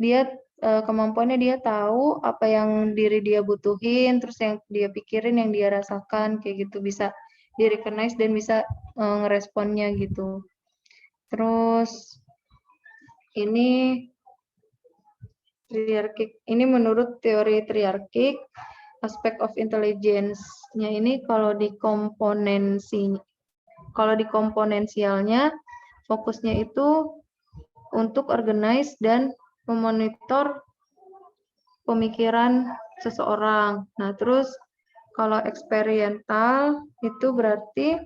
Speaker 2: dia kemampuannya dia tahu apa yang diri dia butuhin, terus yang dia pikirin, yang dia rasakan kayak gitu, bisa di-recognize dan bisa ngeresponnya gitu. Terus ini triarkic, ini menurut teori triarkic, aspek of intelligence-nya ini kalau di komponensialnya fokusnya itu untuk organize dan memonitor pemikiran seseorang. Nah, terus kalau eksperimental itu berarti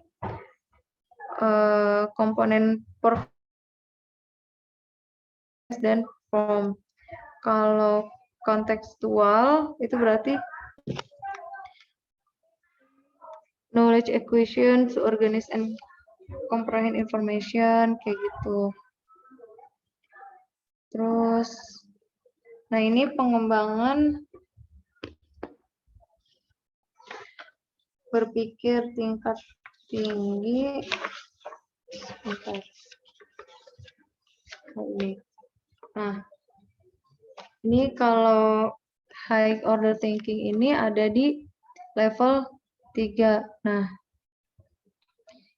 Speaker 2: komponen performance dan form. Kalau kontekstual itu berarti knowledge acquisition to organize and comprehend information kayak gitu. Terus, nah ini pengembangan berpikir tingkat tinggi. Bentar. Nah, ini kalau high order thinking ini ada di level 3. Nah,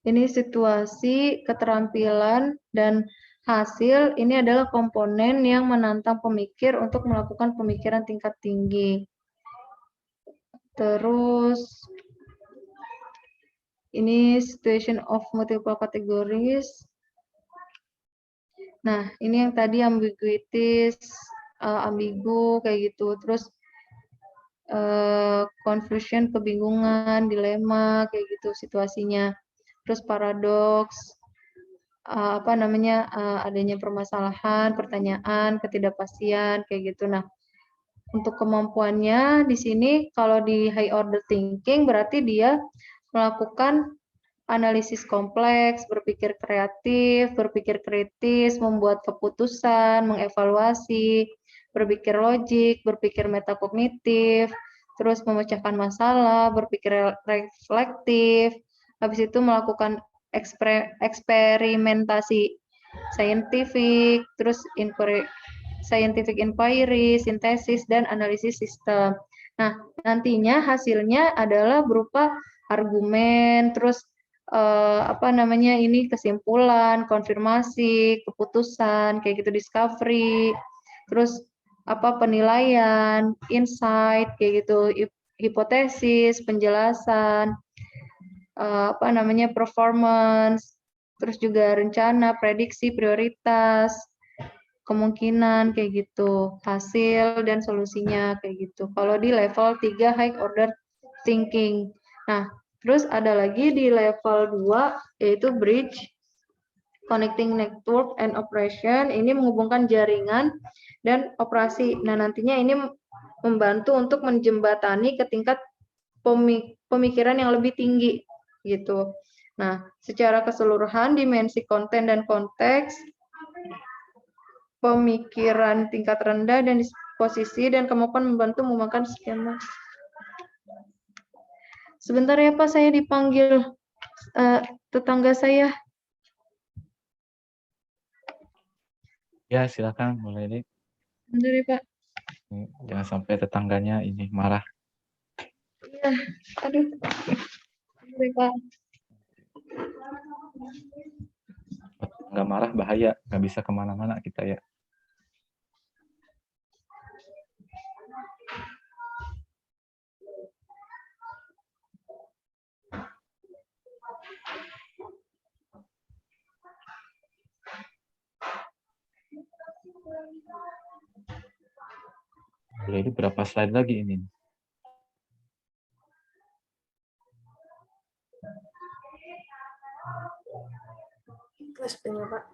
Speaker 2: ini situasi, keterampilan, dan hasil ini adalah komponen yang menantang pemikir untuk melakukan pemikiran tingkat tinggi. Terus, ini situation of multiple categories. Nah, ini yang tadi ambiguities, ambigu, kayak gitu. Terus, confusion, kebingungan, dilema, kayak gitu situasinya. Terus paradoks, adanya permasalahan, pertanyaan, ketidakpastian, kayak gitu. Nah, untuk kemampuannya di sini kalau di high order thinking berarti dia melakukan analisis kompleks, berpikir kreatif, berpikir kritis, membuat keputusan, mengevaluasi, berpikir logik, berpikir metakognitif, terus memecahkan masalah, berpikir reflektif, habis itu melakukan eksperimentasi saintifik, terus scientific inquiry, sintesis, dan analisis sistem. Nah, nantinya hasilnya adalah berupa argumen, terus kesimpulan, konfirmasi, keputusan, kayak gitu, discovery, terus penilaian, insight, kayak gitu, hipotesis, penjelasan, performance, terus juga rencana, prediksi, prioritas, kemungkinan, kayak gitu, hasil dan solusinya, kayak gitu. Kalau di level 3 high order thinking. Nah, terus ada lagi di level 2 yaitu bridge, connecting network and operation. Ini menghubungkan jaringan dan operasi. Nah, nantinya ini membantu untuk menjembatani ke tingkat pemikiran yang lebih tinggi gitu. Nah, secara keseluruhan dimensi konten dan konteks, pemikiran tingkat rendah dan disposisi dan kemampuan membantu mengembangkan skema. Sebentar ya Pak, saya dipanggil tetangga saya.
Speaker 1: Ya, silakan mulai deh.
Speaker 2: Sebentar ya Pak.
Speaker 1: Jangan sampai tetangganya ini marah.
Speaker 2: Iya, aduh. Sebentar ya Pak.
Speaker 1: Nggak marah bahaya, nggak bisa kemana-mana kita ya. Jadi berapa slide lagi ini?
Speaker 2: USB-nya Pak.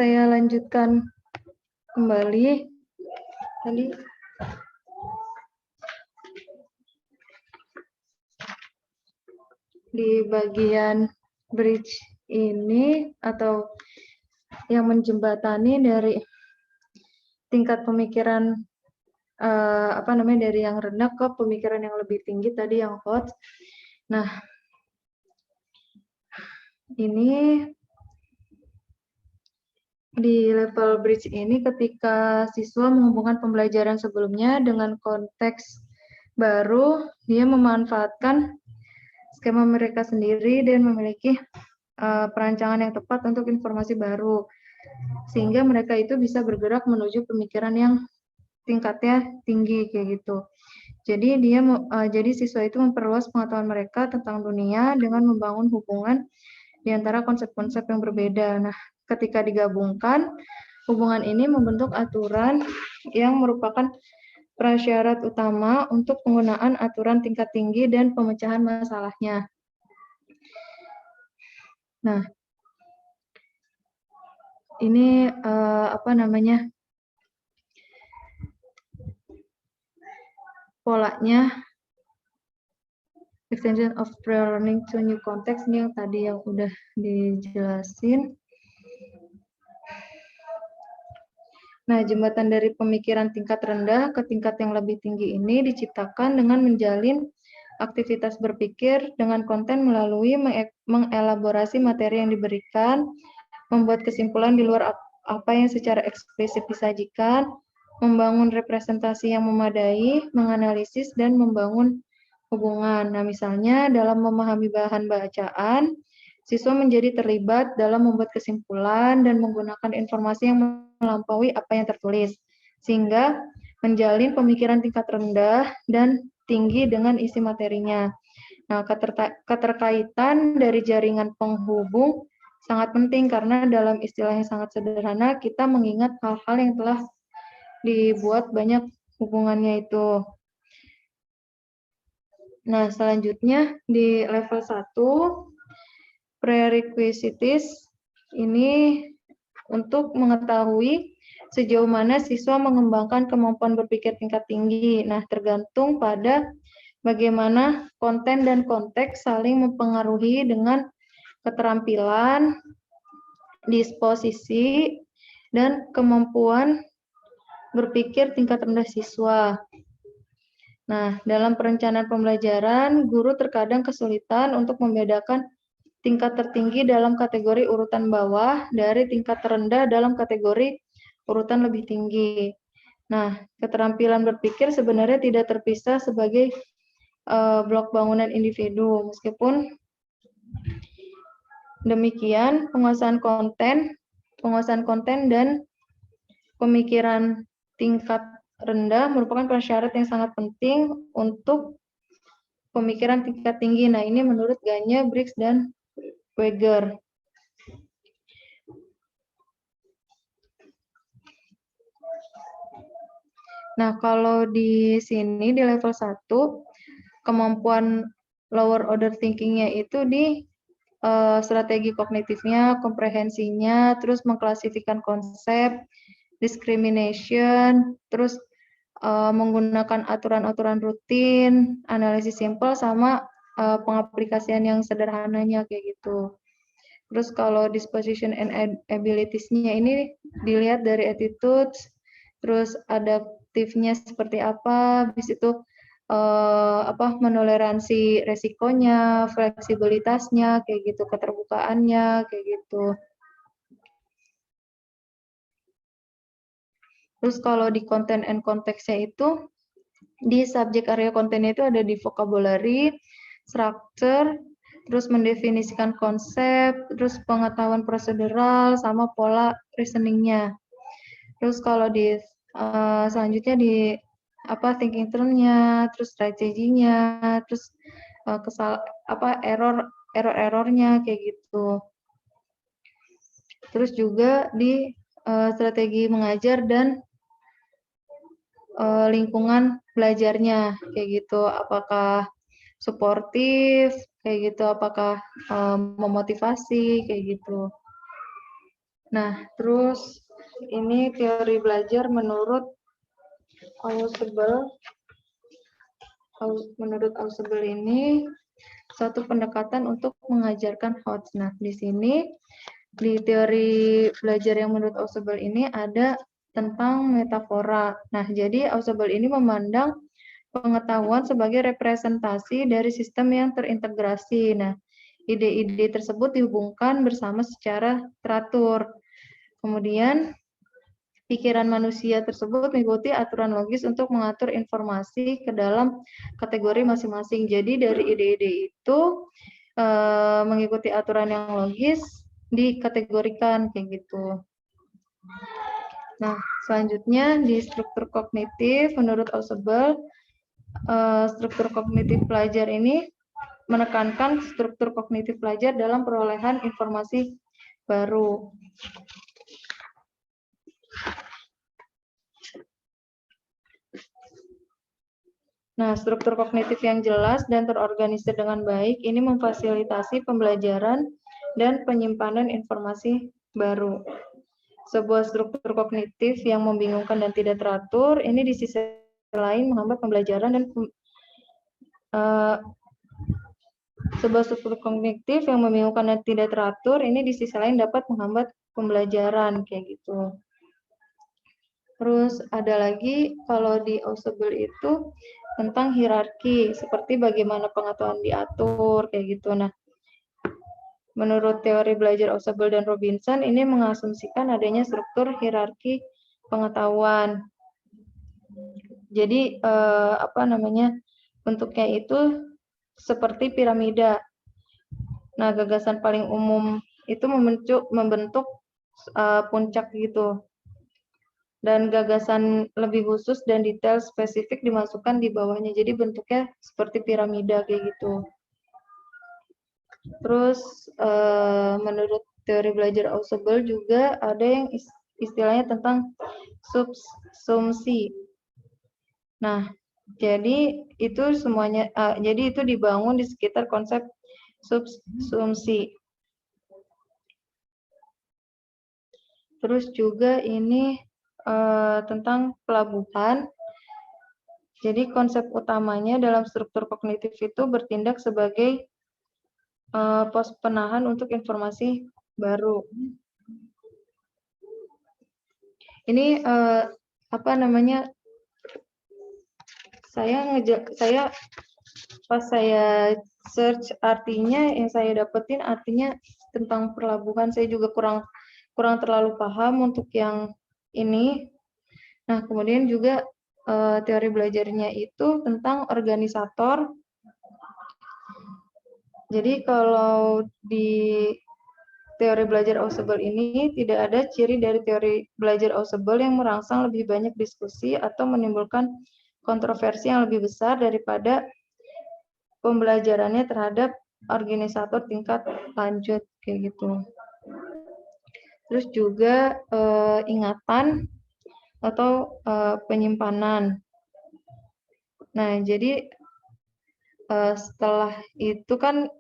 Speaker 2: saya lanjutkan kembali tadi. Di bagian bridge ini atau yang menjembatani dari tingkat pemikiran dari yang rendah ke pemikiran yang lebih tinggi tadi yang hot. Nah, ini di level bridge ini ketika siswa menghubungkan pembelajaran sebelumnya dengan konteks baru, dia memanfaatkan skema mereka sendiri dan memiliki perancangan yang tepat untuk informasi baru. Sehingga mereka itu bisa bergerak menuju pemikiran yang tingkatnya tinggi kayak gitu. Jadi siswa itu memperluas pengetahuan mereka tentang dunia dengan membangun hubungan di antara konsep-konsep yang berbeda. Nah, ketika digabungkan, hubungan ini membentuk aturan yang merupakan prasyarat utama untuk penggunaan aturan tingkat tinggi dan pemecahan masalahnya. Nah, ini polanya extension of prior learning to new context ini yang tadi yang udah dijelasin. Nah, jembatan dari pemikiran tingkat rendah ke tingkat yang lebih tinggi ini diciptakan dengan menjalin aktivitas berpikir dengan konten melalui mengelaborasi materi yang diberikan, membuat kesimpulan di luar apa yang secara eksplisit disajikan, membangun representasi yang memadai, menganalisis, dan membangun hubungan. Nah, misalnya dalam memahami bahan bacaan, siswa menjadi terlibat dalam membuat kesimpulan dan menggunakan informasi yang melampaui apa yang tertulis, sehingga menjalin pemikiran tingkat rendah dan tinggi dengan isi materinya. Nah, keterkaitan dari jaringan penghubung sangat penting karena dalam istilah yang sangat sederhana, kita mengingat hal-hal yang telah dibuat banyak hubungannya itu. Nah, selanjutnya di level 1, prerequisites ini untuk mengetahui sejauh mana siswa mengembangkan kemampuan berpikir tingkat tinggi. Nah, tergantung pada bagaimana konten dan konteks saling mempengaruhi dengan keterampilan, disposisi, dan kemampuan berpikir tingkat rendah siswa. Nah, dalam perencanaan pembelajaran, guru terkadang kesulitan untuk membedakan tingkat tertinggi dalam kategori urutan bawah dari tingkat terendah dalam kategori urutan lebih tinggi. Nah, keterampilan berpikir sebenarnya tidak terpisah sebagai blok bangunan individu. Meskipun demikian, penguasaan konten dan pemikiran tingkat rendah merupakan prasyarat yang sangat penting untuk pemikiran tingkat tinggi. Nah, ini menurut Gagne, Briggs, dan Weger. Nah, kalau di sini di level 1, kemampuan lower order thinking-nya itu di strategi kognitifnya, komprehensinya, terus mengklasifikasikan konsep, discrimination, terus menggunakan aturan-aturan rutin, analisis simpel, sama pengaplikasian yang sederhananya kayak gitu. Terus kalau disposition and abilities-nya ini dilihat dari attitudes, terus adaptifnya seperti apa, habis itu menoleransi resikonya, fleksibilitasnya, kayak gitu, keterbukaannya, kayak gitu. Terus kalau di content and konteksnya itu, di subjek area kontennya itu ada di vocabulary, structure, terus mendefinisikan konsep, terus pengetahuan prosedural, sama pola reasoningnya. Terus kalau di selanjutnya di thinking turn-nya, terus strateginya, terus error-errornya kayak gitu. Terus juga di strategi mengajar dan lingkungan belajarnya kayak gitu, apakah suportif kayak gitu, apakah memotivasi kayak gitu. Nah, terus ini teori belajar menurut Ausubel. Menurut Ausubel ini satu pendekatan untuk mengajarkan HOTS. Nah, di sini di teori belajar yang menurut Ausubel ini ada tentang metafora. Nah, jadi Ausubel ini memandang pengetahuan sebagai representasi dari sistem yang terintegrasi. Nah, ide-ide tersebut dihubungkan bersama secara teratur. Kemudian, pikiran manusia tersebut mengikuti aturan logis untuk mengatur informasi ke dalam kategori masing-masing. Jadi dari ide-ide itu mengikuti aturan yang logis dikategorikan kayak gitu. Nah, selanjutnya di struktur kognitif menurut Ausubel, struktur kognitif pelajar ini menekankan struktur kognitif pelajar dalam perolehan informasi baru. Nah, struktur kognitif yang jelas dan terorganisir dengan baik ini memfasilitasi pembelajaran dan penyimpanan informasi baru. Sebuah struktur kognitif yang membingungkan dan tidak teratur, ini di sisi lain menghambat pembelajaran dan sebuah struktur kognitif yang membingungkan dan tidak teratur, ini di sisi lain dapat menghambat pembelajaran kayak gitu. Terus ada lagi kalau di Ausubel itu tentang hierarki, seperti bagaimana pengetahuan diatur kayak gitu. Nah, menurut teori belajar Ausubel dan Robinson ini mengasumsikan adanya struktur hierarki pengetahuan. Jadi bentuknya itu seperti piramida. Nah, gagasan paling umum itu membentuk puncak gitu. Dan gagasan lebih khusus dan detail spesifik dimasukkan di bawahnya. Jadi bentuknya seperti piramida kayak gitu. Terus menurut teori belajar Ausubel juga ada yang istilahnya tentang subsumsi. Nah, jadi itu semuanya, jadi itu dibangun di sekitar konsep subsumsi. Terus juga ini tentang pelabuhan. Jadi konsep utamanya dalam struktur kognitif itu bertindak sebagai pos penahan untuk informasi baru. Ini saya pas saya search artinya yang saya dapetin artinya tentang pelabuhan, saya juga kurang terlalu paham untuk yang ini. Nah, kemudian juga teori belajarnya itu tentang organisator. Jadi kalau di teori belajar Ausubel ini tidak ada ciri dari teori belajar Ausubel yang merangsang lebih banyak diskusi atau menimbulkan kontroversi yang lebih besar daripada pembelajarannya terhadap organisator tingkat lanjut kayak gitu. Terus juga ingatan atau penyimpanan. Nah, jadi setelah itu kan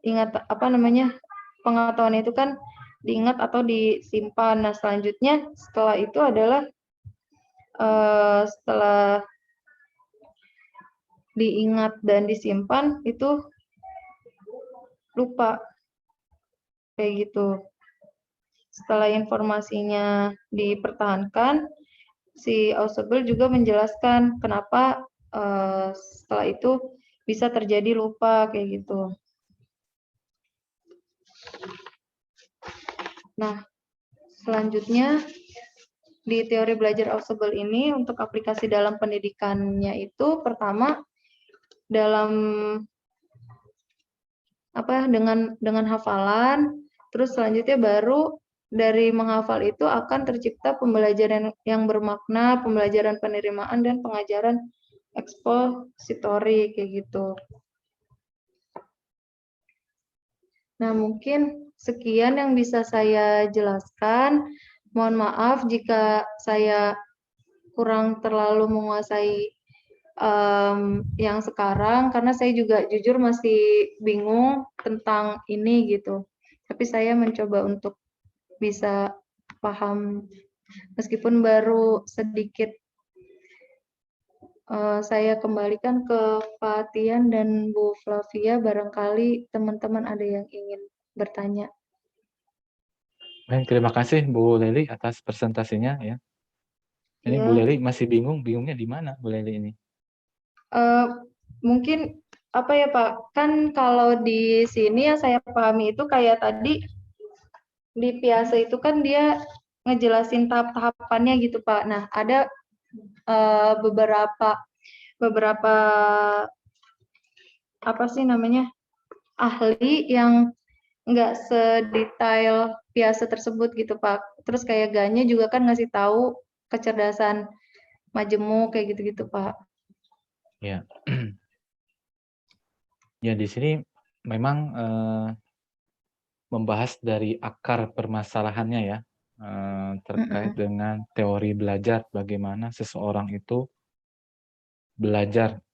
Speaker 2: pengetahuan itu kan diingat atau disimpan. Nah, selanjutnya setelah itu adalah setelah diingat dan disimpan itu lupa kayak gitu. Setelah informasinya dipertahankan, si Ausubel juga menjelaskan kenapa setelah itu bisa terjadi lupa kayak gitu. Nah, selanjutnya di teori belajar Ausubel ini untuk aplikasi dalam pendidikannya itu pertama dalam dengan hafalan, terus selanjutnya baru dari menghafal itu akan tercipta pembelajaran yang bermakna, pembelajaran penerimaan dan pengajaran ekspositori kayak gitu. Nah, mungkin sekian yang bisa saya jelaskan. Mohon maaf jika saya kurang terlalu menguasai yang sekarang, karena saya juga jujur masih bingung tentang ini gitu. Tapi saya mencoba untuk bisa paham. Meskipun baru sedikit, saya kembalikan ke Pak Tian dan Bu Flavia, barangkali teman-teman ada yang ingin bertanya.
Speaker 1: Baik, terima kasih Bu Leli atas presentasinya ya. Ini Bu
Speaker 2: Ya,
Speaker 1: Leli masih bingung, bingungnya di mana Bu Leli ini?
Speaker 2: mungkin apa ya Pak, kan kalau di sini yang saya pahami itu kayak tadi di Piase itu kan dia ngejelasin tahap-tahapannya gitu Pak. Nah, ada beberapa beberapa apa sih namanya, ahli yang nggak sedetail Piase tersebut gitu Pak. Terus kayak Ganya juga kan ngasih tahu kecerdasan majemuk kayak gitu-gitu Pak.
Speaker 1: Ya, ya di sini memang membahas dari akar permasalahannya ya, terkait
Speaker 2: Mm-mm.
Speaker 1: dengan teori belajar, bagaimana seseorang itu belajar.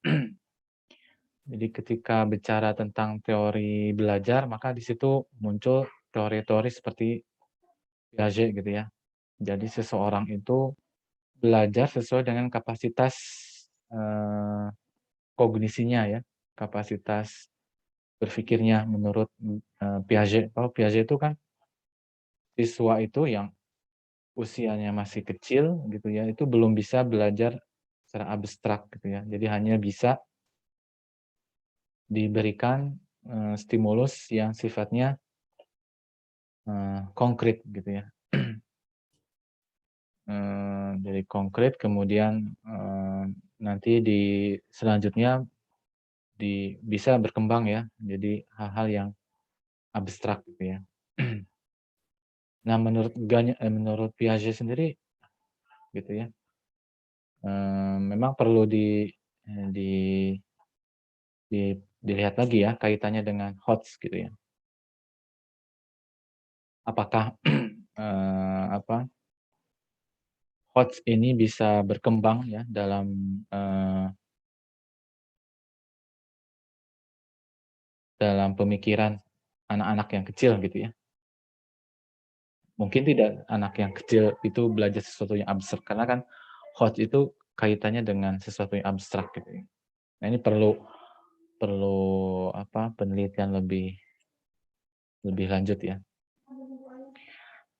Speaker 1: Jadi ketika bicara tentang teori belajar, maka di situ muncul teori-teori seperti Piaget gitu ya. Jadi seseorang itu belajar sesuai dengan kapasitas kognisinya ya, kapasitas berpikirnya menurut Piaget. Kalau Piaget itu kan siswa itu yang usianya masih kecil gitu ya, itu belum bisa belajar secara abstrak gitu ya. Jadi hanya bisa diberikan stimulus yang sifatnya konkret gitu ya. Jadi konkret kemudian nanti di selanjutnya bisa berkembang ya, jadi hal-hal yang abstrak gitu ya. Nah menurut Piaget sendiri gitu ya, memang perlu di dilihat lagi ya kaitannya dengan HOTS gitu ya. Apakah apa, HOTS ini bisa berkembang ya dalam pemikiran anak-anak yang kecil gitu ya. Mungkin tidak anak yang kecil itu belajar sesuatu yang abstrak, karena kan HOTS itu kaitannya dengan sesuatu yang abstrak gitu ya. Nah ini perlu perlu penelitian lebih lanjut ya.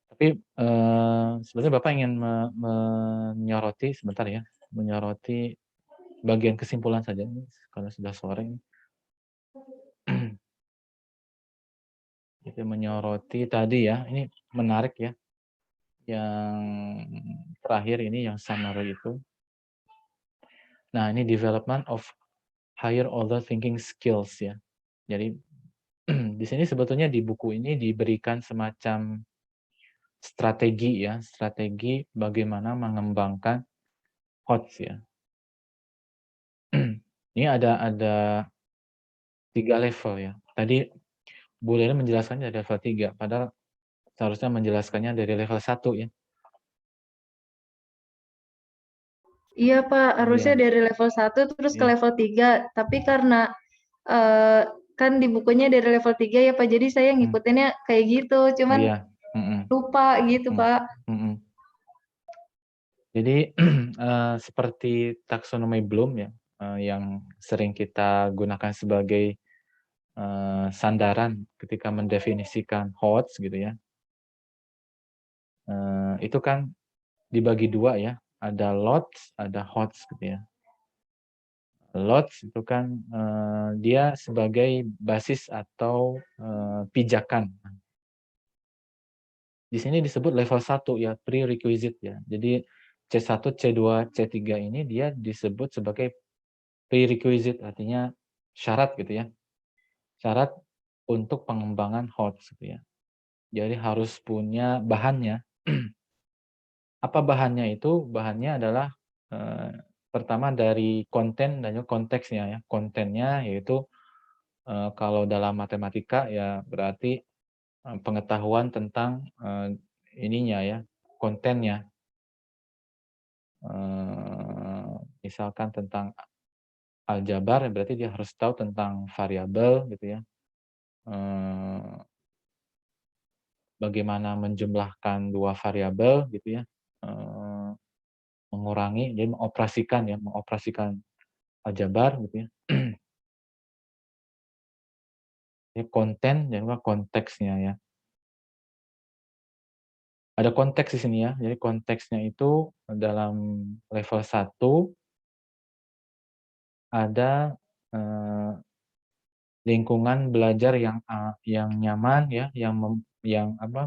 Speaker 1: Tapi sebenarnya Bapak ingin menyoroti sebentar ya, menyoroti bagian kesimpulan saja nih, karena sudah sore. Itu menyoroti tadi ya, ini menarik ya, yang terakhir ini yang summary itu. Nah ini development of higher order thinking skills ya. Jadi di sini sebetulnya di buku ini diberikan semacam strategi ya, strategi bagaimana mengembangkan HOTS ya. Ini ada 3 level ya. Tadi Bu Lely menjelaskannya dari level 3, padahal seharusnya menjelaskannya dari level 1 ya.
Speaker 2: Iya Pak, harusnya
Speaker 1: Iya,
Speaker 2: dari level 1 terus ke
Speaker 1: iya,
Speaker 2: level 3, tapi karena kan di bukunya dari level 3 ya Pak, jadi saya
Speaker 1: mmm,
Speaker 2: ngikutinnya kayak gitu, cuman
Speaker 1: iya, mhm,
Speaker 2: lupa gitu
Speaker 1: mmm,
Speaker 2: Pak.
Speaker 1: mhm. Jadi seperti taksonomi Bloom ya, yang sering kita gunakan sebagai sandaran ketika mendefinisikan HOTS gitu ya. Itu kan dibagi 2 ya, ada LOTS, ada HOTS gitu ya. LOTS itu kan dia sebagai basis atau pijakan. Di sini disebut level 1 ya, prerequisite ya. Jadi C1, C2, C3 ini dia disebut sebagai prerequisite, artinya syarat gitu ya. Syarat untuk pengembangan HOTS gitu ya. Jadi harus punya bahannya. Apa bahannya itu? Bahannya adalah pertama dari konten dan juga konteksnya ya. Kontennya yaitu kalau dalam matematika ya berarti pengetahuan tentang ininya ya, kontennya. Misalkan tentang aljabar berarti dia harus tahu tentang variabel gitu ya. bagaimana menjumlahkan 2 variabel gitu ya, eee, mengurangi, jadi mengoperasikan aljabar gitu ya. Jadi konten dan juga konteksnya ya. Ada konteks di sini ya, jadi konteksnya itu dalam level 1 ada, eee, lingkungan belajar yang nyaman ya, yang apa,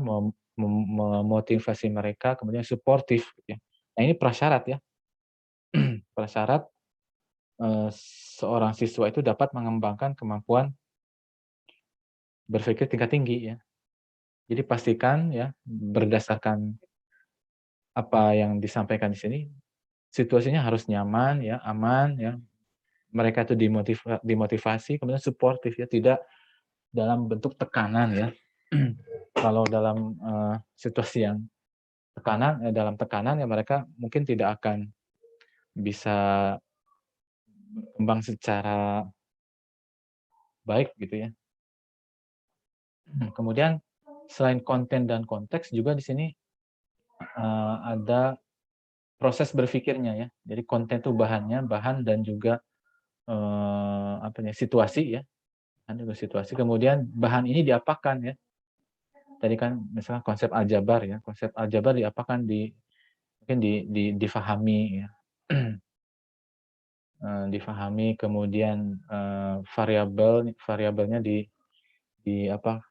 Speaker 1: memotivasi mereka, kemudian suportif gitu ya. Nah ini prasyarat ya, prasyarat, seorang siswa itu dapat mengembangkan kemampuan berpikir tingkat tinggi ya. Jadi pastikan ya, berdasarkan apa yang disampaikan di sini, situasinya harus nyaman ya, aman ya, mereka itu dimotivasi, kemudian suportif ya, tidak dalam bentuk tekanan ya. Kalau dalam, situasi yang dalam tekanan ya mereka mungkin tidak akan bisa berkembang secara baik gitu ya. Kemudian selain konten dan konteks juga di sini, ada proses berpikirnya ya. Jadi konten itu bahan dan juga, apa ya, situasi ya, bahan juga situasi, kemudian bahan ini diapakan ya. Tadi kan misalnya konsep aljabar ya, konsep aljabar diapakan, mungkin difahami ya, difahami kemudian, variabelnya di apa,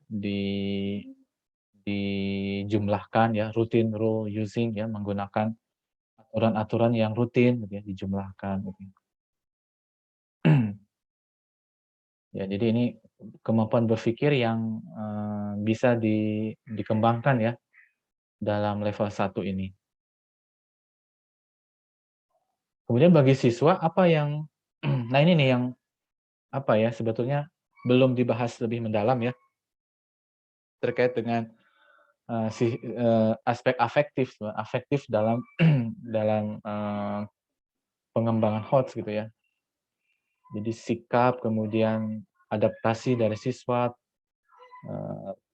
Speaker 1: dijumlahkan ya, routine rule using ya, menggunakan aturan-aturan yang rutin gitu ya, dijumlahkan gitu. Ya, jadi ini kemampuan berpikir yang, bisa dikembangkan ya, dalam level 1 ini. Kemudian bagi siswa apa yang nah ini nih yang, apa ya, sebetulnya belum dibahas lebih mendalam ya, terkait dengan, aspek afektif dalam dalam, pengembangan HOTS gitu ya. Jadi sikap, kemudian adaptasi dari siswa,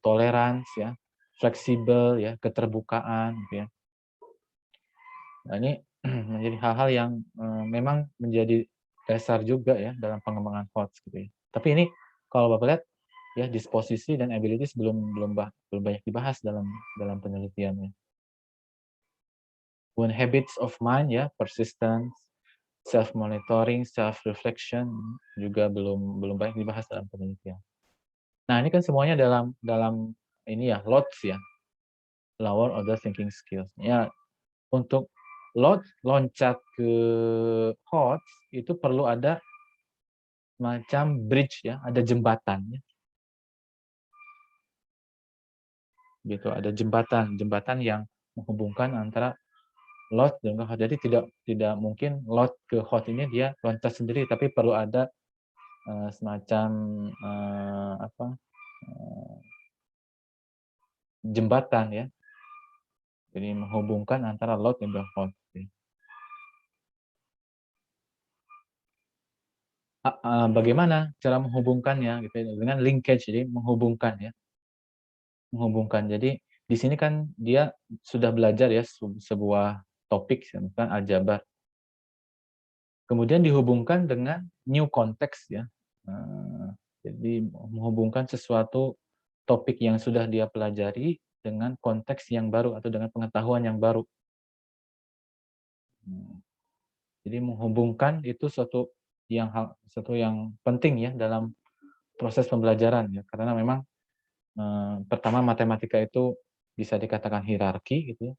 Speaker 1: tolerans ya, fleksibel ya, keterbukaan gitu ya. Nah ini menjadi hal-hal yang, memang menjadi dasar juga ya dalam pengembangan HOTS gitu ya. Tapi ini kalau Bapak lihat ya disposisi dan abilities belum banyak dibahas dalam dalam penelitian ya. When habits of mind ya, persistence, self-monitoring, self-reflection juga belum banyak dibahas dalam penelitian. Nah, ini kan semuanya dalam dalam ini ya, LOTS ya, lower order thinking skills. Ya, untuk loncat ke HOTS itu perlu ada semacam bridge ya, ada jembatannya, gitu. Ada jembatan yang menghubungkan antara LOT dan HOT. Jadi tidak tidak mungkin LOT ke HOT ini dia loncat sendiri, tapi perlu ada, semacam, apa, eee, jembatan ya. Jadi menghubungkan antara LOT dan HOT. Bagaimana cara menghubungkannya gitu ya, dengan linkage, jadi menghubungkan ya, menghubungkan. Jadi di sini kan dia sudah belajar ya sebuah topik ya, misalkan aljabar, kemudian dihubungkan dengan new context ya, eee, jadi menghubungkan sesuatu topik yang sudah dia pelajari dengan konteks yang baru atau dengan pengetahuan yang baru. Mmm, jadi menghubungkan itu suatu yang penting ya dalam proses pembelajaran ya, karena memang pertama matematika itu bisa dikatakan hierarki gitu ya.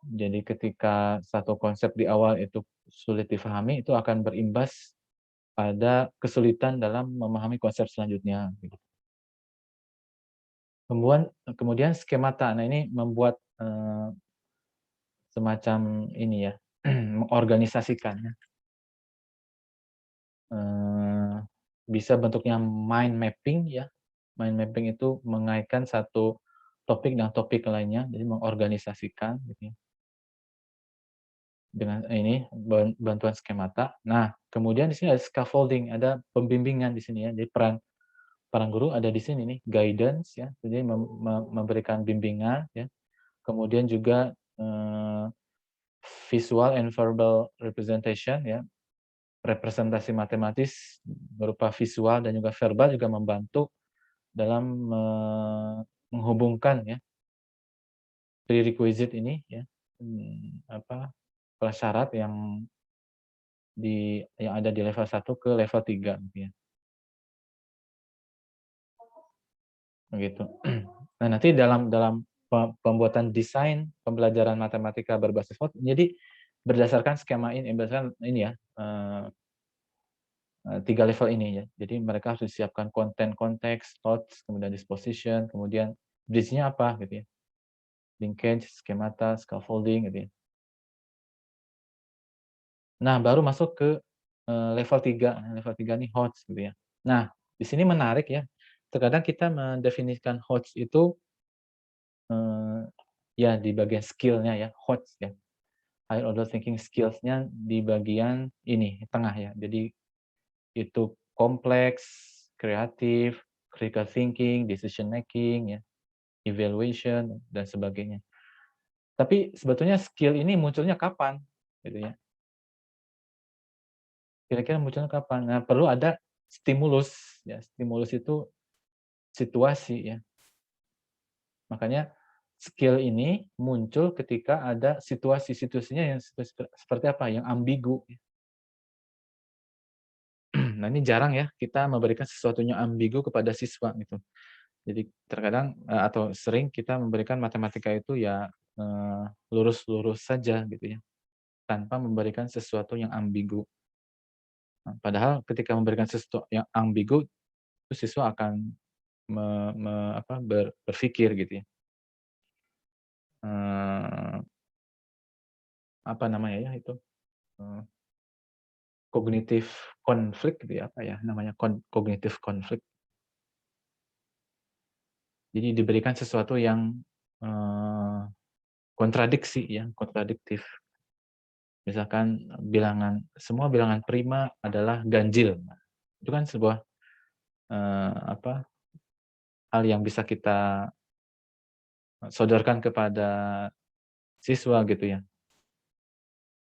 Speaker 1: Jadi ketika satu konsep di awal itu sulit difahami, itu akan berimbas pada kesulitan dalam memahami konsep selanjutnya, gitu. Kemudian skemata. Nah ini membuat, semacam ini ya, mengorganisasikannya, eee, bisa bentuknya mind mapping ya. Mind mapping itu mengaitkan satu topik dengan topik lainnya, jadi mengorganisasikan gitu ya. Dengan ini, bantuan skemata. Nah, kemudian di sini ada scaffolding, ada pembimbingan di sini ya. Jadi peran peran guru ada di sini nih, guidance ya, jadi memberikan bimbingan ya, kemudian juga visual and verbal representation ya, representasi matematis berupa visual dan juga verbal juga membantu dalam menghubungkan ya prerequisite ini ya, prasyarat yang ada di level 1 ke level 3 gitu ya. Begitu. Nah, nanti dalam dalam pembuatan desain pembelajaran matematika berbasis hot, jadi berdasarkan skema ini, berdasarkan ini ya, 3 level ini ya. Jadi mereka harus disiapkan konten, konteks, thoughts, kemudian disposition, kemudian bridge-nya apa gitu ya. Linkage, skemata, scaffolding gitu ya. Nah, baru masuk ke level 3. Level 3 nih HOTS gitu ya. Nah, di sini menarik ya. Terkadang kita mendefinisikan HOTS itu ya di bagian skill-nya ya, HOTS ya. Higher order thinking skills-nya di bagian ini, tengah ya. Jadi itu kompleks, kreatif, critical thinking, decision making ya, evaluation dan sebagainya. Tapi sebetulnya skill ini munculnya kapan? Gitu ya. Kira-kira munculnya kapan? Nah, perlu ada stimulus ya. Stimulus itu situasi ya. Makanya skill ini muncul ketika ada situasi-situasinya yang seperti apa? Yang ambigu. Nah, ini jarang ya kita memberikan sesuatunya ambigu kepada siswa gitu. Jadi terkadang atau sering kita memberikan matematika itu ya lurus-lurus saja gitu ya, tanpa memberikan sesuatu yang ambigu. Nah, padahal ketika memberikan sesuatu yang ambigu, itu siswa akan berpikir gitu ya. Eee, apa namanya ya itu, eee, cognitive conflict gitu ya, apa ya namanya, cognitive conflict. Jadi diberikan sesuatu yang, eee, kontradiksi ya, kontradiktif. Misalkan semua bilangan prima adalah ganjil. Nah, itu kan sebuah, hal yang bisa kita sodorkan kepada siswa gitu ya.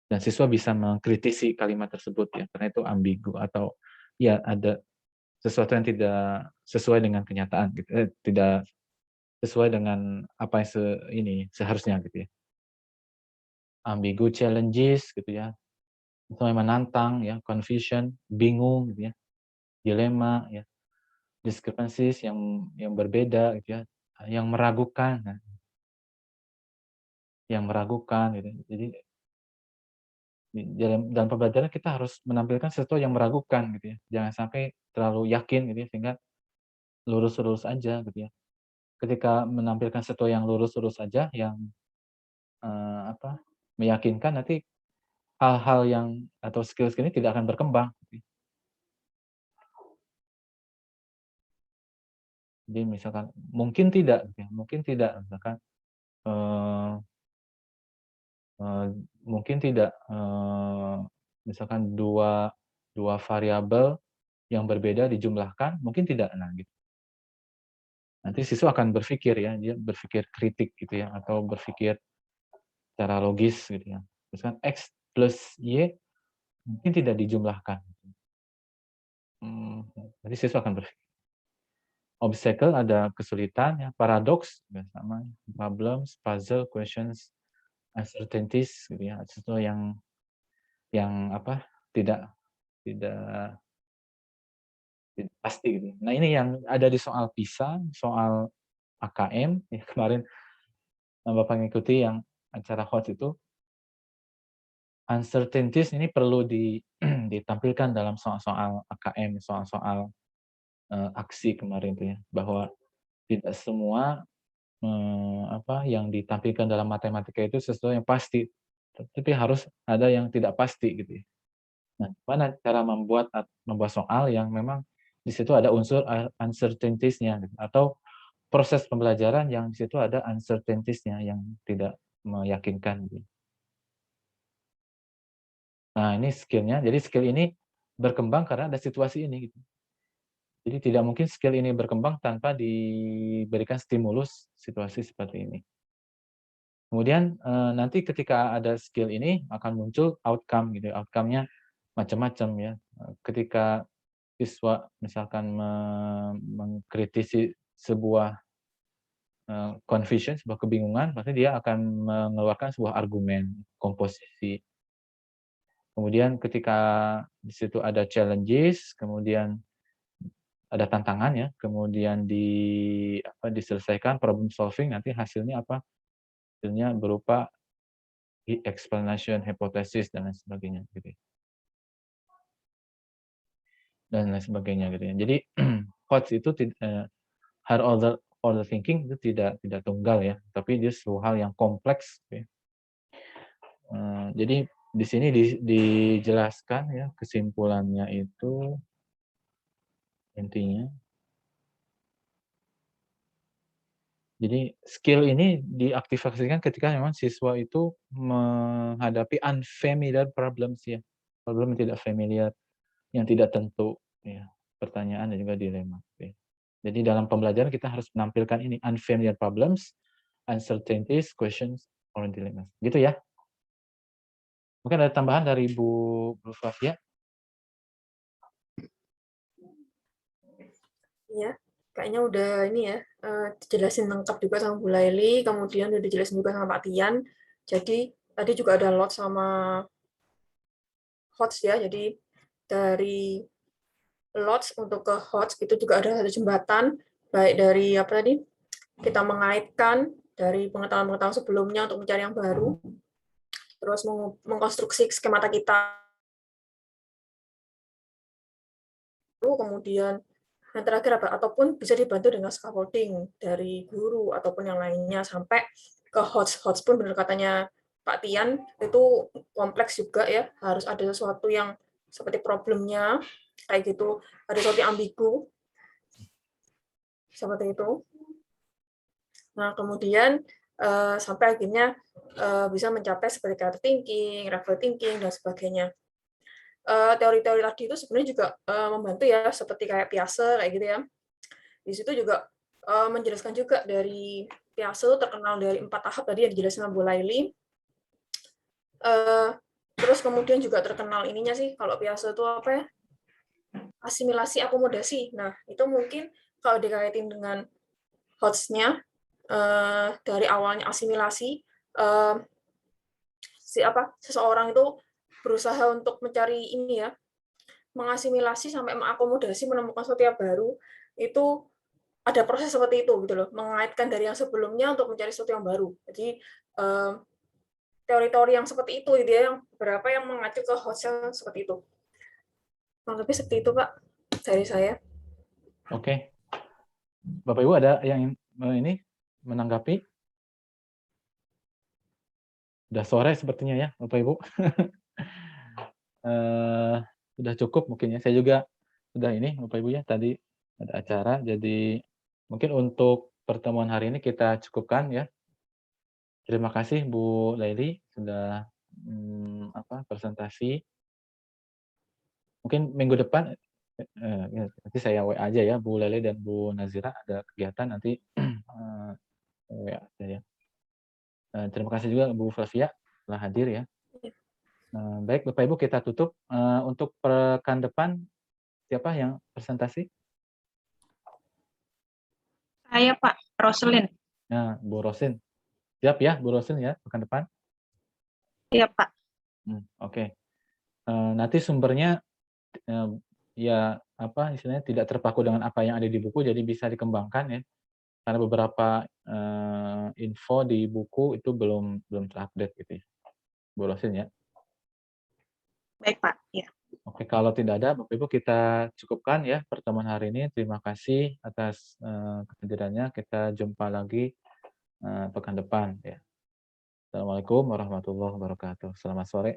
Speaker 1: Dan siswa bisa mengkritisi kalimat tersebut ya, karena itu ambigu atau ya ada sesuatu yang tidak sesuai dengan kenyataan gitu, tidak sesuai dengan apa yang seharusnya gitu ya. Ambigu challenges gitu ya, misalnya menantang ya, confusion, bingung gitu ya, dilema ya, discrepancies yang berbeda gitu ya, yang meragukan, nah, yang meragukan gitu. Jadi dalam pembelajaran kita harus menampilkan sesuatu yang meragukan gitu ya, jangan sampai terlalu yakin gitu ya, sehingga lurus-lurus aja gitu ya. Ketika menampilkan sesuatu yang lurus-lurus saja, yang, meyakinkan, nanti hal-hal yang atau skill-skill ini tidak akan berkembang gitu ya. Jadi misalkan mungkin tidak gitu ya, mungkin tidak misalkan, eee eee, mungkin tidak, misalkan dua dua variabel yang berbeda dijumlahkan, mungkin tidak, nah gitu. Nanti siswa akan berpikir ya, dia berpikir kritik gitu ya, atau berpikir secara logis gitu ya. Misalkan X plus Y mungkin tidak dijumlahkan. Nanti siswa akan berpikir. Obstacle ada kesulitan ya, paradoks ya sama, problems, puzzle, questions, uncertainties gitu ya, sesuatu yang apa, tidak tidak tidak pasti gitu. Nah, ini yang ada di soal PISA, soal AKM ya kemarin Bapak ngikuti yang acara HOT itu, uncertainties ini perlu ditampilkan dalam soal-soal AKM, soal-soal, aksi kemarin itu ya, bahwa tidak semua, yang ditampilkan dalam matematika itu sesuatu yang pasti, tapi harus ada yang tidak pasti gitu ya. Nah, gimana cara membuat soal yang memang di situ ada unsur uncertainties-nya gitu, atau proses pembelajaran yang di situ ada uncertainties-nya yang tidak meyakinkan gitu. Nah, ini skill-nya, jadi skill ini berkembang karena ada situasi ini gitu. Jadi tidak mungkin skill ini berkembang tanpa diberikan stimulus situasi seperti ini. Kemudian, nanti ketika ada skill ini akan muncul outcome gitu, outcome-nya macam-macam ya. Ketika siswa misalkan mengkritisi sebuah, confusion, sebuah kebingungan, pasti dia akan mengeluarkan sebuah argumen, komposisi. Kemudian ketika di situ ada challenges, kemudian ada tantangan ya, kemudian diselesaikan problem solving, nanti hasilnya apa? Hasilnya berupa explanation, hypothesis, dan lain sebagainya gitu ya. Dan lain sebagainya gitu ya. Jadi HOTS itu higher order thinking itu tidak tunggal ya, tapi dia suatu hal yang kompleks gitu ya. Jadi di sini dijelaskan ya kesimpulannya itu intinya. Jadi skill ini diaktifasikan ketika memang siswa itu menghadapi unfamiliar problems ya, problem yang tidak familiar, yang tidak tentu ya, pertanyaan dan juga dilema ya. Jadi dalam pembelajaran kita harus menampilkan ini unfamiliar problems, uncertainties, questions, or dilemmas. Gitu ya. Mungkin ada tambahan dari Bu Flavia?
Speaker 3: Iya, kayaknya udah ini ya, dijelasin lengkap juga sama Bu Laili, kemudian udah dijelasin juga sama Pak Tian. Jadi tadi juga ada lot sama HOTS ya, jadi dari lots untuk ke HOTS itu juga ada satu jembatan, baik dari apa tadi, kita mengaitkan dari pengetahuan-pengetahuan sebelumnya untuk mencari yang baru, terus mengkonstruksi skemata kita, kemudian yang terakhir apa, ataupun bisa dibantu dengan scaffolding dari guru ataupun yang lainnya sampai ke HOTS. HOTS pun benar katanya Pak Tian itu kompleks juga ya, harus ada sesuatu yang seperti problemnya kayak gitu, ada sesuatu yang ambigu seperti itu. Nah kemudian sampai akhirnya bisa mencapai seperti creative thinking, reflective thinking, dan sebagainya. Teori-teori tadi itu sebenarnya juga membantu ya, seperti kayak Piaget kayak gitu ya. Di situ juga menjelaskan juga dari Piaget terkenal dari 4 tahap tadi yang dijelasin sama Bu Laili. Terus kemudian juga terkenal ininya sih, kalau Piaget itu apa ya? Asimilasi akomodasi. Nah, itu mungkin kalau dikaitin dengan HOTS-nya, dari awalnya asimilasi, seseorang itu berusaha untuk mencari ini ya, mengasimilasi sampai mengakomodasi, menemukan sesuatu yang baru, itu ada proses seperti itu gitu loh, mengaitkan dari yang sebelumnya untuk mencari sesuatu yang baru. Jadi teori-teori yang seperti itu gitu ya, yang beberapa yang mengacu ke HOTS seperti itu. Kurang lebih seperti itu Pak dari saya.
Speaker 1: Oke. Bapak Ibu ada yang ini menanggapi? Udah sore sepertinya ya, Bapak Ibu. Sudah cukup mungkin ya. Saya juga sudah ini, Bapak Ibu ya, tadi ada acara. Jadi mungkin untuk pertemuan hari ini kita cukupkan ya. Terima kasih Bu Laili sudah presentasi. Mungkin minggu depan ya, nanti saya WA aja ya Bu Laili dan Bu Nazira ada kegiatan nanti WA aja ya. Terima kasih juga Bu Flavia telah hadir ya. Baik Bapak Ibu kita tutup. Untuk pekan depan siapa yang presentasi?
Speaker 4: Saya Pak Roselin.
Speaker 1: Nah, Bu Rosin. Siap ya Bu Rosin ya pekan depan?
Speaker 4: Iya Pak.
Speaker 1: Oke. Nanti sumbernya ya apa istilahnya tidak terpaku dengan apa yang ada di buku, jadi bisa dikembangkan ya. Karena beberapa info di buku itu belum terupdate gitu ya. Bu Rosin ya.
Speaker 4: Baik Pak. Ya.
Speaker 1: Oke, kalau tidak ada Bapak Ibu kita cukupkan ya pertemuan hari ini. Terima kasih atas kehadirannya. Kita jumpa lagi pekan depan ya. Assalamualaikum warahmatullahi wabarakatuh. Selamat sore.